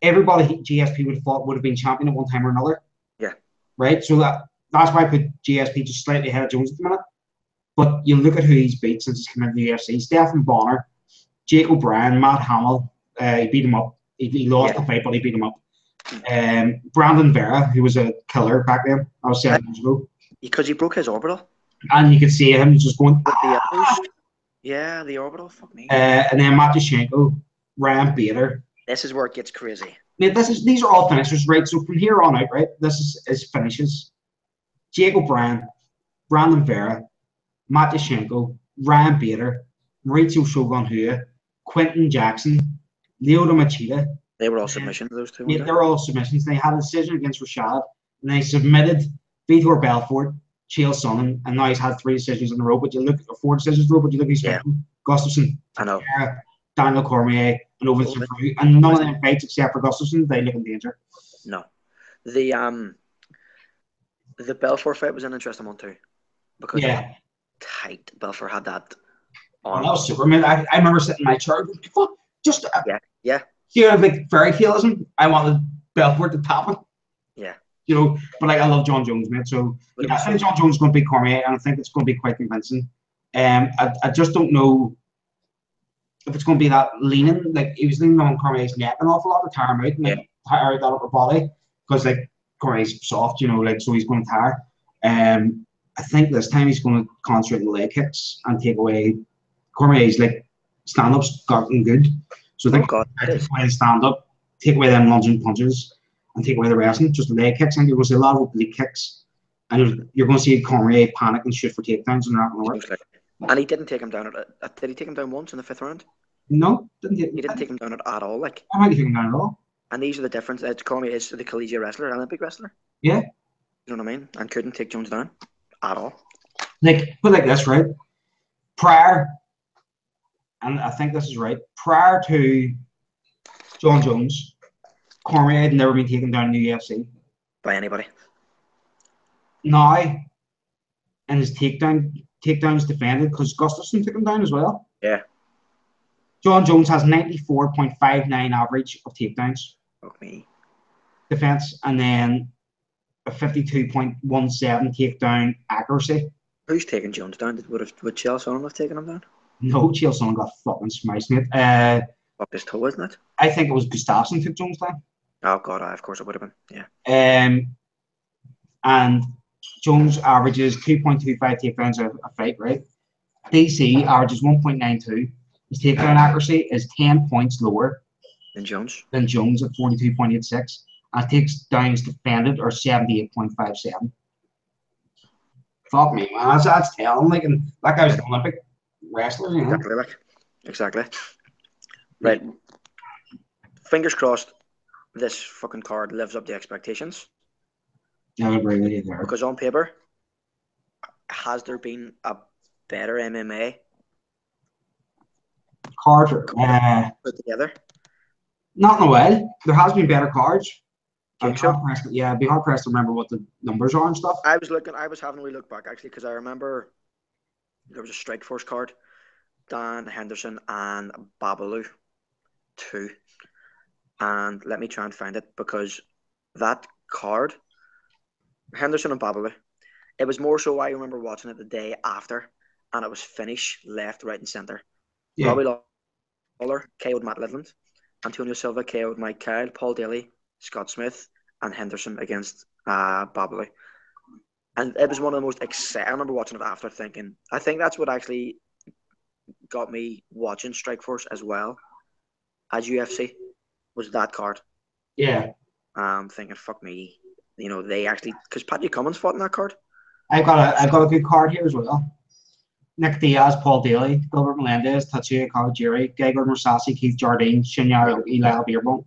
Everybody GSP would have fought would have been champion at one time or another. Yeah. Right. So that's why I put GSP just slightly ahead of Jones at the minute. But you look at who he's beat since he's come into the UFC: Stephen Bonner, Jake O'Brien, Matt Hamill. He beat him up. He lost the fight, but he beat him up. Brandon Vera, who was a killer back then. I was 7 years ago. Because he broke his orbital. And you could see him just going. Yeah, the orbital. Fuck me. And then Matyashenko, Ryan Bader. This is where it gets crazy. Mate, these are all finishers, right? So from here on out, right, this is finishes. Jake O'Brien, Brandon Vera, Matyashenko, Ryan Bader, Mauricio Shogun Hua, Quentin Jackson, Lyoto Machida. They were all submissions, those two. Yeah, they were all submissions. They had a decision against Rashad, and they submitted Vitor Belfort, Chael Sonnen, and now he's had 3 decisions in a row. But you look at 4 decisions in a row, but you look at Gustafsson, I know, Daniel Cormier, and Overton Fruit, and none of them fights except for Gustafsson, they look in danger. No, the Belfort fight was an interesting one too, because tight. Belfort had that. That was super. I mean, I remember sitting in my chair, just yeah. You know, like fairy taleism. I wanted Belfort to tap it. Yeah. You know, but like I love John Jones, mate. So yeah, I think John Jones is going to beat Cormier, and I think it's going to be quite convincing. I just don't know if it's going to be that leaning. Like he was leaning on Cormier's neck an awful lot to tire him out and tire out that upper body because like Cormier's soft, you know, like so he's going to tire. I think this time he's going to concentrate on the leg kicks and take away Cormier's like stand-ups gotten good. So I think stand up take away them lunging punches and take away the wrestling, just leg kicks. And you're going to see a lot of oblique kicks. And you're going to see Cormier panic and shoot for takedowns, and they're not going to work. And he didn't take him down did he take him down once in the 5th round? No, he didn't take him down at all. Like, I might take him down at all. And these are the difference. Cormier is the collegiate wrestler, Olympic wrestler. Yeah. You know what I mean? And couldn't take Jones down at all. Put like this, right? Prior, and I think this is right, prior to John Jones, Cormier had never been taken down in the UFC. By anybody. Now, and his takedowns defended because Gustafsson took him down as well. Yeah. John Jones has 94.59 average of takedowns. Fuck me. Defense, and then a 52.17 takedown accuracy. Who's taking Jones down? Would Chael Sonnen have taken him down? No, Chael Sonnen got fucking smashed, mate. Fuck his toe, isn't it? I think it was Gustafsson took Jones down. Oh god, of course it would have been. Yeah. And Jones averages 2.25 takedowns a fight, right? DC averages 1.92. His takedown accuracy is 10 points lower than Jones at 42.86. And takedowns defended are 78.57. Fuck me, man. That's telling. Like, and that guy's an Olympic wrestler, you know? Exactly. Right. Fingers crossed this fucking card lives up to expectations. I would agree with you there. Because on paper, has there been a better MMA card put together? Not in a while. There has been better cards. I'd be hard pressed to remember what the numbers are and stuff. I was having a wee look back actually because I remember there was a Strikeforce card, Dan Henderson and Babalu 2. And let me try and find it because that card, Henderson and Babalu, it was more so I remember watching it the day after and it was finish left, right, and centre. Yeah. Robbie Lawler KO'd Matt Lidland, Antonio Silva KO'd Mike Kyle, Paul Daly, Scott Smith, and Henderson against Babalu. And it was one of the most exciting. I remember watching it after thinking, I think that's what actually got me watching Strikeforce as well as UFC was that card. Yeah. Thinking, fuck me. You know, they actually, because Patrick Cummins fought in that card. I've got a good card here as well. Nick Diaz, Paul Daly, Gilbert Melendez, Tatsuya Kawajiri, Gegard Mousasi, Keith Jardine, Shinya Eli Beerbone.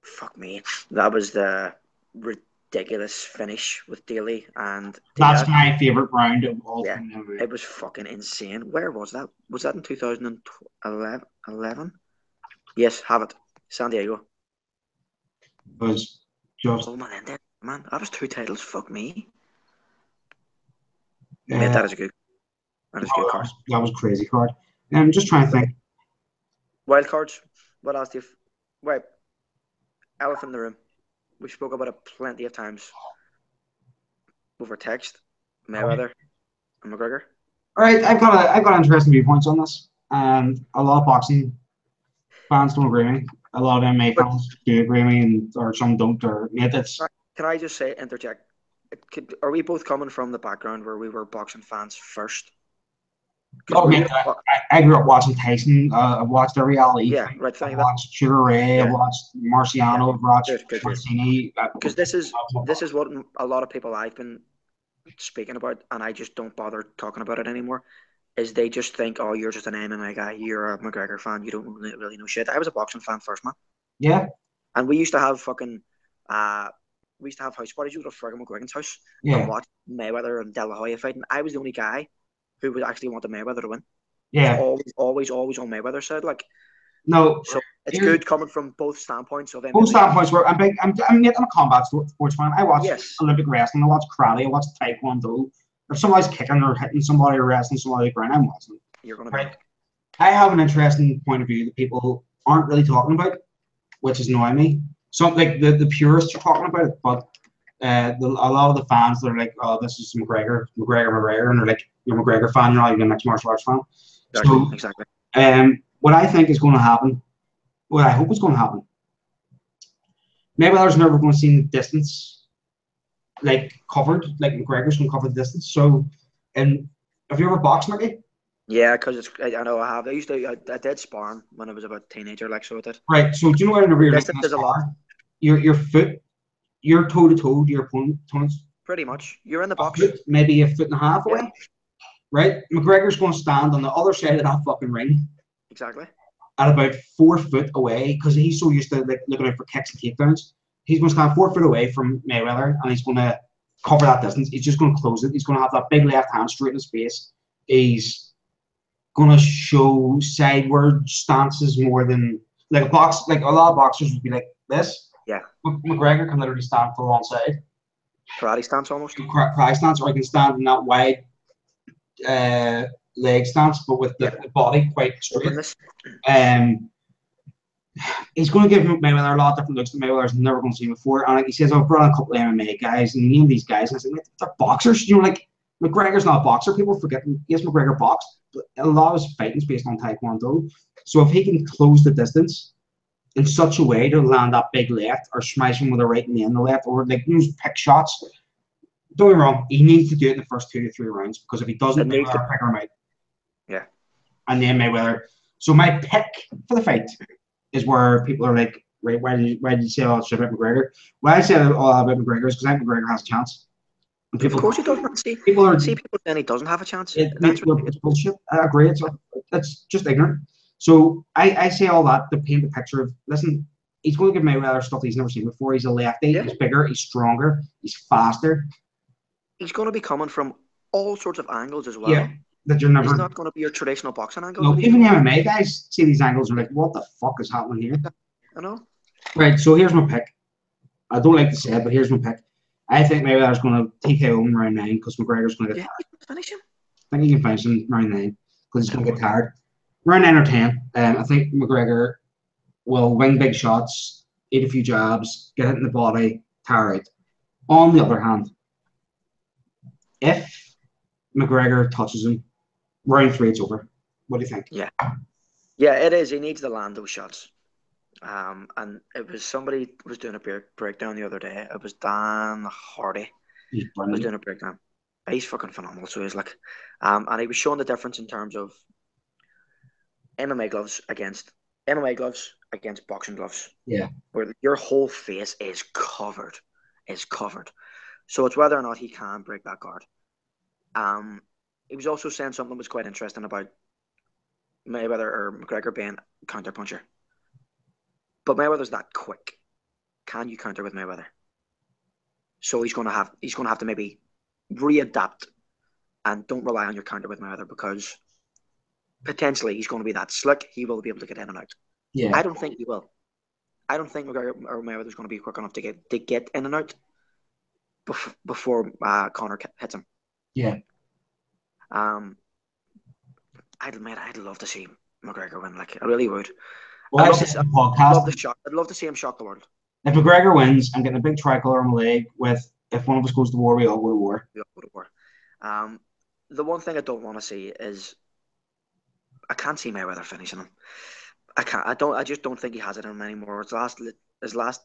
Fuck me. That was the ridiculous finish with Daly and Diaz. That's my favourite round of all time. Yeah, it was fucking insane. Where was that? Was that in 2011? Yes, have it. San Diego. It was just... Oh, man, that was 2 titles. Fuck me. Mate, that is a good... That is a good card. That was crazy card. I'm just trying to think. Wild cards. What else do you... Right. Elephant in the room. We spoke about it plenty of times. Over text. Mayweather and McGregor. All right, I've got interesting viewpoints on this. A lot of boxing fans don't agree with me. A lot of MMA fans do agree with me, or some don't. Or Can I just say, interject? Are we both coming from the background where we were boxing fans first? Oh, man, I grew up watching Tyson. I watched every Ali. Yeah, right. I watched Sugar Ray. I watched Marciano. I watched Martini. Because this is what a lot of people I've been speaking about, and I just don't bother talking about it anymore. Is they just think, oh, you're just an MMA guy. You're a McGregor fan. You don't really know shit. I was a boxing fan first, man. Yeah. And we used to have fucking we used to have house parties. You go to Fergus McGuigan's house and watch Mayweather and De La Hoya fighting. I was the only guy who would actually want the Mayweather to win. Yeah. Always on Mayweather's side. Like, no. So it's good coming from both standpoints of MMA. Both standpoints where I'm a combat sports fan. I watch Olympic wrestling. I watch karate. I watch taekwondo. If somebody's kicking or hitting somebody or wrestling somebody around, I'm watching. You're gonna be. I have an interesting point of view that people aren't really talking about, which is annoying me. So like the purists are talking about it, but a lot of the fans that are like, oh, this is McGregor, and they're like, you're a McGregor fan, you're not even a mixed martial arts fan. Exactly. What I think is going to happen, what I hope is going to happen, Mayweather's never going to see the distance like covered, like McGregor's going to cover the distance. So, and have you ever boxed, Micky? Yeah, because I know I have. I did sparring when I was about a teenager, like so I did. Right. So do you know whenever you're looking Distance at is a lot. spar, your foot, you're toe to toe to your opponent's Pretty much. You're in the box. foot, maybe a foot and a half away. Yeah. Right. McGregor's going to stand on the other side of that fucking ring. Exactly. At about 4 foot away, because he's so used to like looking out for kicks and takedowns. He's going to stand 4 foot away from Mayweather, and he's going to cover that distance. He's just going to close it. He's going to have that big left hand straight in his face. He's going to show sideward stances more than like a box. Like a lot of boxers would be like this. Yeah. McGregor can literally stand for one side. Karate stance almost. Karate stance, or he can stand in that wide leg stance, but with the body quite straight. He's going to give Mayweather a lot of different looks that Mayweather's never going to see before. And like he says, I've brought in a couple of MMA guys, and name these guys, and I said, they're boxers. You know, like McGregor's not a boxer. People forget, yes, McGregor boxed, but a lot of his fighting's based on Taekwondo. So if he can close the distance in such a way to land that big left, or smash him with a right knee in the left, or like use pick shots, don't get me wrong, he needs to do it in the first 2 to 3 rounds, because if he doesn't, Mayweather pick him out. Yeah. And then Mayweather. So my pick for the fight is where people are like, right, why did you say all that shit about McGregor? Why I say all that about McGregor is because I think McGregor has a chance. And people, of course he doesn't. People saying he doesn't have a chance. It's bullshit. I agree. It's just ignorant. So I say all that to paint the picture of, listen, he's going to give Mayweather stuff he's never seen before. He's a lefty. Yeah. He's bigger. He's stronger. He's faster. He's going to be coming from all sorts of angles as well. Yeah. That you're never. He's not going to be your traditional boxing angle. No, even the MMA guys see these angles and are like, what the fuck is happening here? I know. Right, so here's my pick. I don't like to say it, but here's my pick. I think Mayweather's going to TKO him round 9 because McGregor's going to get tired. Finish him. I think he can finish him round 9 because he's going to get tired. Round 9 or 10, I think McGregor will wing big shots, eat a few jabs, get it in the body, tire out. On the other hand, if McGregor touches him, round 3, it's over. What do you think? Yeah, it is. He needs to land those shots. And it was somebody was doing a breakdown the other day. It was Dan Hardy. He's brilliant. Was doing a breakdown. He's fucking phenomenal. So he's like, and he was showing the difference in terms of MMA gloves against boxing gloves. Yeah, where your whole face is covered. So it's whether or not he can break that guard. He was also saying something that was quite interesting about Mayweather or McGregor being a counter puncher. But Mayweather's that quick. Can you counter with Mayweather? So he's going to have to maybe readapt and don't rely on your counter with Mayweather, because potentially he's going to be that slick. He will be able to get in and out. Yeah. I don't think he will. I don't think McGregor or Mayweather's going to be quick enough to get in and out before Conor hits him. Yeah. I'd love to see McGregor win. Like, I really would. Well, I'd love to see him shock the world. If McGregor wins, I'm getting a big tricolor on my leg with, if one of us goes to war, we all go to war. We all go to war. The one thing I don't want to see is, I can't see Mayweather finishing him. I can't. I just don't think he has it in him anymore. His last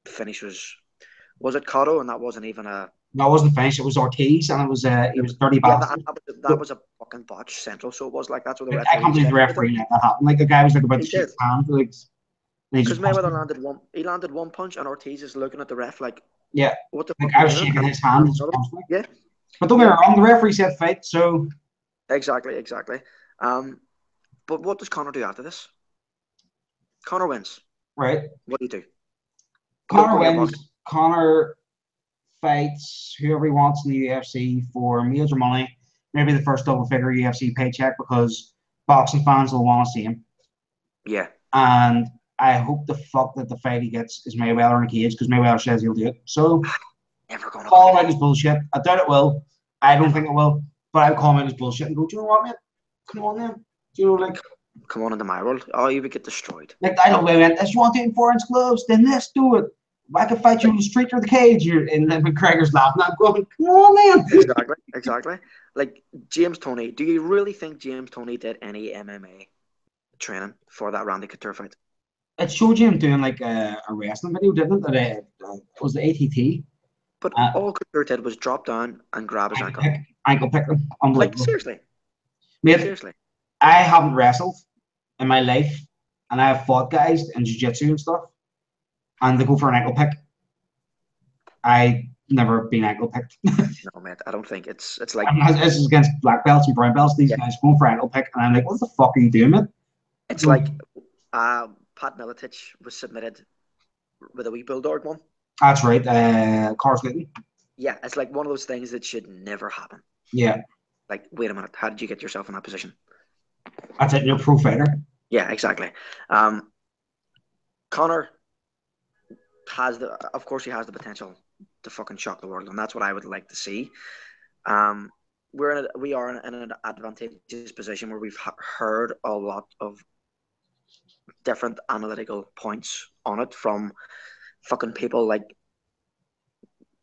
finish was it Cotto, and that wasn't even a. No, it wasn't finished. It was Ortiz, and it was dirty bastard. That was a fucking botch central. So it was like, that's what the referee. I can't believe the referee let that happen. Like, the guy was like about to shake his hand, like. Because Mayweather landed one punch, and Ortiz is looking at the ref like, yeah, what the fuck? Like, I was shaking his hand. Yeah, but don't get me wrong, the referee said fight, so. Exactly. But what does Conor do after this? Conor wins. Right. What do you do? Conor wins. Conor fights whoever he wants in the UFC for major money. Maybe the first double-figure UFC paycheck, because boxing fans will want to see him. Yeah. And I hope the fuck that the fight he gets is Mayweather in a cage, because Mayweather says he'll do it. So, call him out as bullshit. I doubt it will. I don't think it will. But I'll call him out as bullshit and go, do you know what, man? Come on, man. Do you know, like... Come on into my world. Oh, you would get destroyed. Like, I don't know, man. If you want to do 4-inch gloves, then let's do it. I can fight you in the street or the cage. And then McGregor's laughing. I'm going, come on, man. Exactly. Like, James Toney. Do you really think James Toney did any MMA training for that Randy Couture fight? It showed you him doing like a wrestling video, didn't it? It was the ATT. But all Couture did was drop down and grab his ankle. Ankle pick him. Like, seriously. Mate, Seriously. I haven't wrestled in my life, and I have fought guys in jiu-jitsu and stuff, and they go for an ankle pick. I never been ankle picked. No, mate, I don't think it's like This is against black belts and brown belts. These yeah, guys going for ankle pick, and I'm like, what the fuck are you doing, man? it's like Pat Miletich was submitted with a wee bulldog one. That's right, Carl Newton. Yeah, it's like one of those things that should never happen. Yeah. Like, wait a minute, how did you get yourself in that position? That's it, you're a pro fighter. Yeah, exactly. Conor has of course, he has the potential to fucking shock the world, and that's what I would like to see. We are in an advantageous position where we've heard a lot of different analytical points on it from fucking people like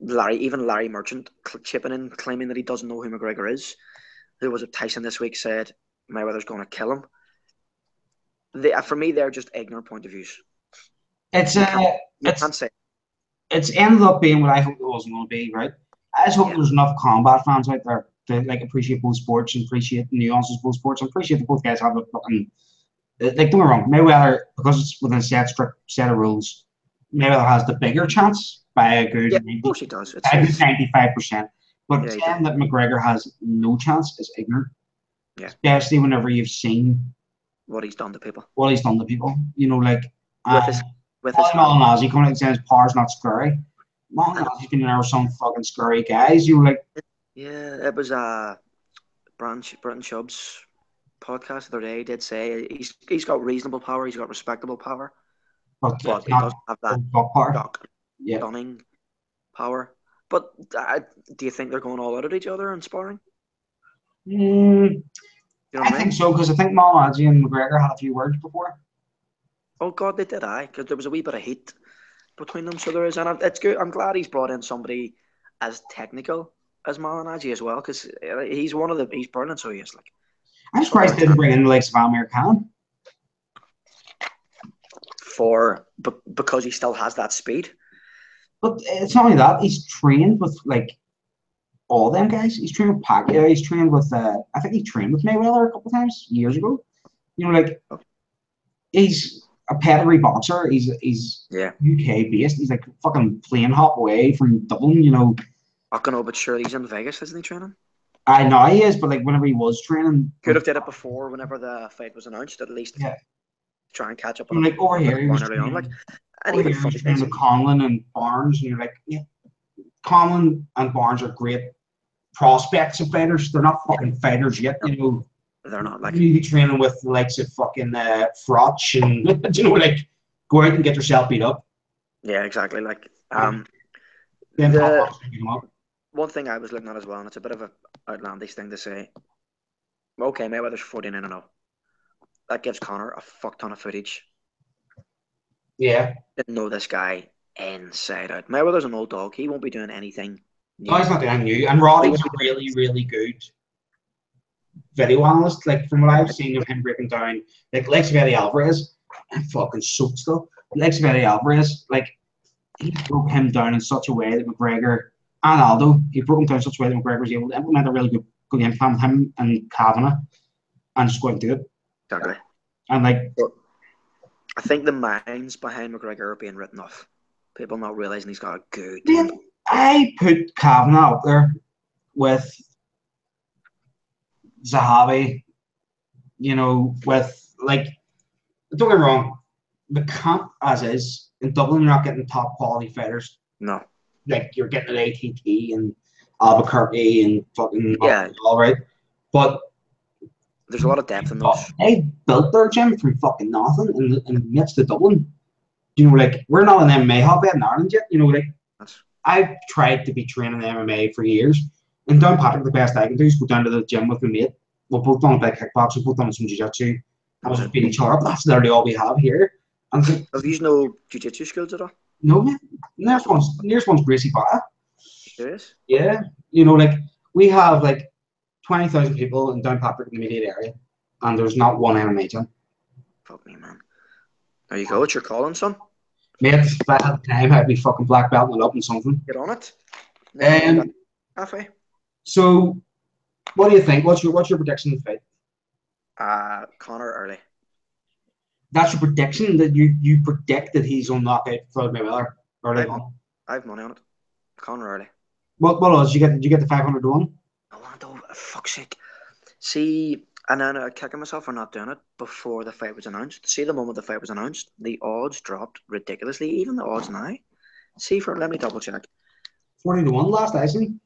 Larry Merchant chipping in, claiming that he doesn't know who McGregor is. Who was it? Tyson this week said Mayweather's going to kill him. For me, they're just ignorant point of views. It's can't say. It's ended up being what I hoped it wasn't going to be, right? I just hope there's enough combat fans out there to like appreciate both sports and appreciate the nuances of both sports and appreciate that both guys have a fucking like, don't get me wrong, Mayweather, because it's within a strict set of rules, Mayweather has the bigger chance by a good 95%. But saying that McGregor has no chance is ignorant. Yeah. Especially whenever you've seen what he's done to people. You know, like with his Nazi coming out and saying his power's not scary. Nazi's been there with some fucking scary guys. You were like, yeah, it was Brenton Chubb's podcast the other day. He did say he's got reasonable power, he's got respectable power, but he doesn't have that stunning power. But do you think they're going all out at each other in sparring? You know I think so, because I think Nazi and McGregor had a few words before. Oh God, they did, because there was a wee bit of heat between them. So there is, and it's good. I'm glad he's brought in somebody as technical as Malignaggi as well, because he's he's brilliant. So he is like. I'm surprised they didn't bring in the likes of Amir Khan. Because he still has that speed. But it's not only that, he's trained with like all them guys. He's trained with Pacquiao. He's trained with I think he trained with Mayweather a couple of times years ago. You know, like he's a pedigree boxer. He's UK based. He's like fucking plane hop away from Dublin. You know. I don't know, but sure, he's in Vegas, isn't he training? I know he is, but like whenever he was training, could have did it before. Whenever the fight was announced, at least. Yeah. Try and catch up. And like over here, he was training, training with Conlon and Barnes, and you're like, yeah, Conlon and Barnes are great prospects of fighters. They're not fucking fighters yet, you know. They're not like you be training with the likes of fucking Frotch and you know, like go out and get yourself beat up. Yeah, exactly. Like one thing I was looking at as well, and it's a bit of an outlandish thing to say. Okay, Mayweather's 49-0. That gives Conor a fuck ton of footage. Yeah. Didn't know this guy inside out. Mayweather's an old dog. He won't be doing anything new. No, he's not doing new. And Roddy's a really, really good video analyst. Like from what I've seen of him breaking down, like Lex Eddie Alvarez, I'm fucking soaked still. Lex Eddie Alvarez, like he broke him down in such a way that McGregor and Aldo, he broke him down in such a way that McGregor was able to implement a really good game plan with him and Kavanagh and just go out and do it. Exactly. And like, I think the minds behind McGregor are being written off. People not realizing he's got a good. Man, I put Kavanagh up there with Zahavi. You know, with like, don't get me wrong, the camp as is in Dublin, you're not getting top quality fighters. No, like you're getting at ATT and Albuquerque and fucking all right, but. There's a lot of depth in those. They built their gym from fucking nothing in the midst of Dublin. You know, like we're not an MMA hotbed in Ireland yet. You know, like I've tried to be training MMA for years. And Downpatrick, the best I can do is go down to the gym with my mate. We're both done a bit of kickboxing, both done some jiu-jitsu. I was just beating each other up. That's literally all we have here. And so, have you no jiu-jitsu skills at all? No, man. Nearest one's Gracie Barra. Serious? Yeah. You know, like we have like 20,000 people in Downpatrick in the immediate area, and there's not one MMA gym. Fuck me, man. There you go. It's your calling, son. Mate, if I had time, I'd be fucking black belting it up in something. Get on it. So, what do you think? What's your prediction of the fight? Conor early. That's your prediction, that you predict that he's going to knock out Floyd Mayweather early on. I have money on it. Conor early. What odds did you get the 500 to 1? Oh, fuck's sake. See, and then I'm kicking myself for not doing it before the fight was announced. See, the moment the fight was announced, the odds dropped ridiculously. Even the odds now. See, let me double check. 40 to 1 last I seen.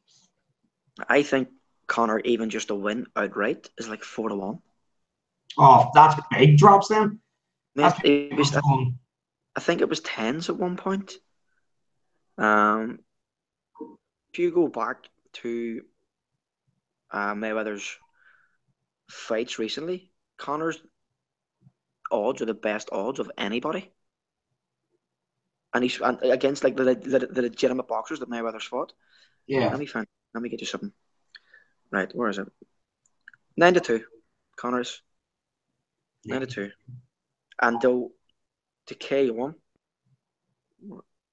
I think Conor, even just to win outright, is like 4 to 1. Oh, that's big drops then. Mate, I think it was 10s at one point. If you go back to Mayweather's fights recently, Conor's odds are the best odds of anybody, and he's against like the legitimate boxers that Mayweather's fought. Yeah. Let me get you something. Right, where is it? 9 to 2. Conor's 9 to 2, and though to KO.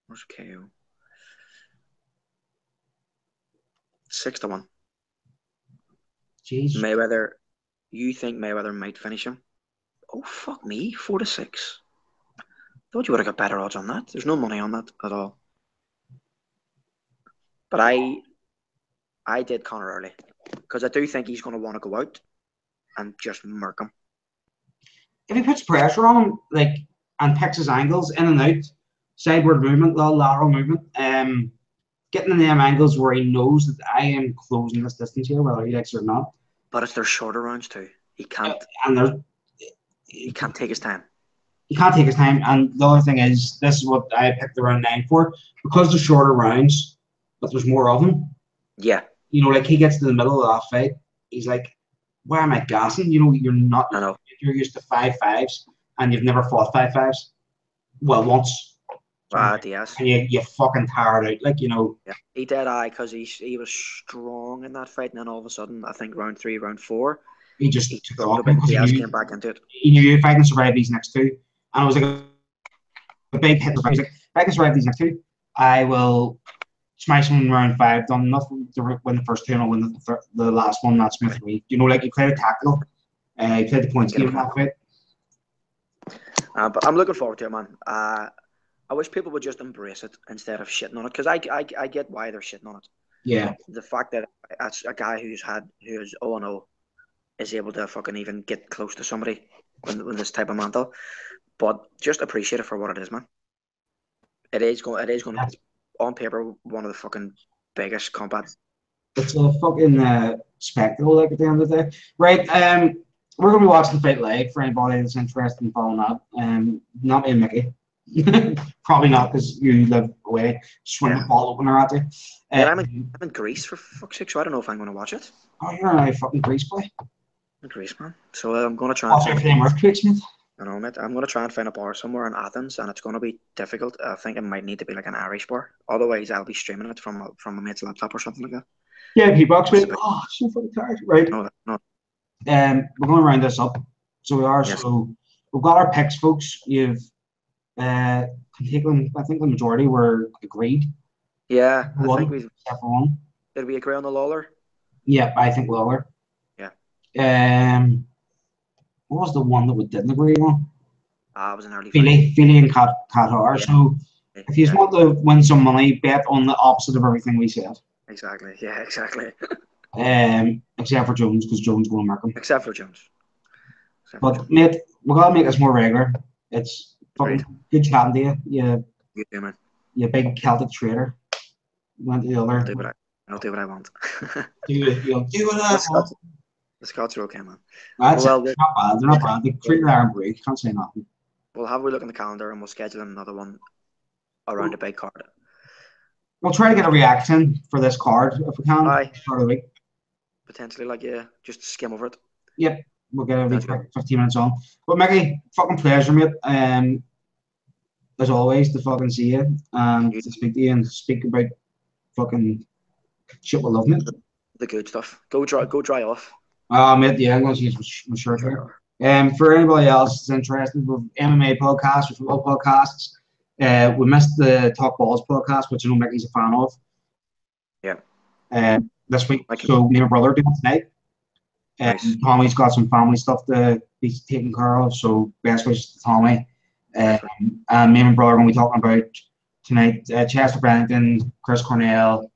Where's KO? 6 to 1. Jeez. Mayweather, you think Mayweather might finish him? Oh, fuck me. 4 to 6. Thought you would have got better odds on that. There's no money on that at all. But I did Conor early because I do think he's going to want to go out and just murk him. If he puts pressure on him, like, and picks his angles in and out, sideward movement, lateral movement, getting in them angles where he knows that I am closing this distance here, whether he likes it or not. But it's their shorter rounds too. He can't. He can't take his time. He can't take his time. And the other thing is, this is what I picked the round 9 for, because they're shorter rounds, but there's more of them. Yeah. You know, like he gets to the middle of that fight, he's like, "Why am I gassing?" You know, you're not. I know. You're used to 5-5s, and you've never fought 5-5s. Well, once. Yes. And you fucking tired out, like, you know. Yeah, he did. Because he was strong in that fight, and then all of a sudden, I think round 3, round 4, he just took it off. Came back into it. He knew if I can survive these next 2, and it was like a big hit. Like, if I can survive these next 2, I will smash him in round 5. Done nothing to win the first 2, and I'll win the last one. That's Smith Reed. You know, like, he played a tactical. He played the points game in that fight. But I'm looking forward to it, man. I wish people would just embrace it instead of shitting on it, because I get why they're shitting on it. Yeah. The fact that a guy who's 0-0 is able to fucking even get close to somebody with this type of mantle, but just appreciate it for what it is, man. It is going to be, on paper, one of the fucking biggest combat. It's a fucking spectacle, like, at the end of the day. Right, we're going to be watching the fight live for anybody that's interested in following that. Not me and Mickey. Probably not, because you live away. Swing the ball opener at you. I'm in Greece, for fuck's sake, so I don't know if I'm going to watch it. Oh, you're in a fucking Greece, boy. In Greece, man. So I'm going to try watch everything earthquakes, mate. I know, mate. I'm going to try and find a bar somewhere in Athens, and it's going to be difficult. I think it might need to be like an Irish bar. Otherwise, I'll be streaming it from a mate's laptop or something like that. Yeah, P-Box, mate. Oh, so fucking tired. Right. No. We're going to round this up. So we are. Yes. So we've got our picks, folks. You've I think the majority were agreed. Yeah, I think we. Except for one. Did we agree on the Lawler? Yeah, I think Lawler. Yeah. What was the one that we didn't agree on? It was an early. Feely and Qatar. Yeah. So if you want to win some money, bet on the opposite of everything we said. Exactly. Yeah, exactly. Except for Jones, because Jones will mark him. Except for Jones. Mate, we gotta make this more regular. It's fucking good chatting to you. Yeah, man. You big Celtic trader. Went to the other. I'll do what I want. You'll do what I want. The Scots are okay, man. That's they're not bad. They're not bad. They treat their iron break. Can't say nothing. We'll have a look in the calendar and we'll schedule another one around the big card. We'll try to get a reaction for this card if we can. Aye. Start of the week. Potentially, just skim over it. Yep. We'll get a 15 minutes on. But Mickey, fucking pleasure, mate. As always, to fucking see you and to speak to you and speak about fucking shit we love, mate. The good stuff. Go dry off. Mate, yeah, I'm going to use my shirt here. For anybody else that's interested with MMA podcasts, with football podcasts, we missed the Talk Balls podcast, which I know Mickey's a fan of. Yeah. This week, so me and my brother doing it tonight. Nice. Tommy's got some family stuff to be taken care of, so best wishes to Tommy. And me and my brother are going to be talking about tonight Chester Bennington, Chris Cornell,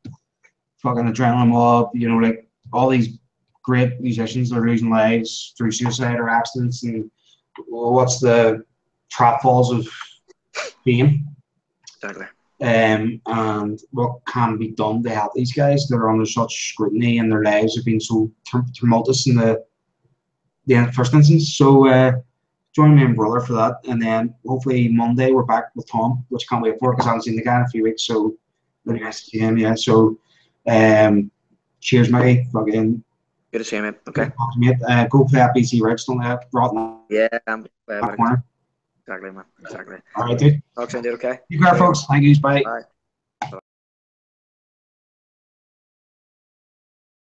fucking Adrenaline Mob, you know, like all these great musicians that are losing lives through suicide or accidents, and what's the trapfalls of fame. Exactly. And what can be done to help these guys that are under such scrutiny and their lives have been so tumultuous in the first instance. So join me and brother for that, and then hopefully Monday we're back with Tom, which I can't wait for because I haven't seen the guy in a few weeks. So really nice to see him. Yeah. So cheers, mate. Fucking good to see you, mate. Okay. Mate. Go play at BC Reds, don't let Rotten. Yeah, I'm exactly, man. Exactly. All right, dude. Talk soon, dude. Okay. You care, folks. Thank you. Bye. Bye.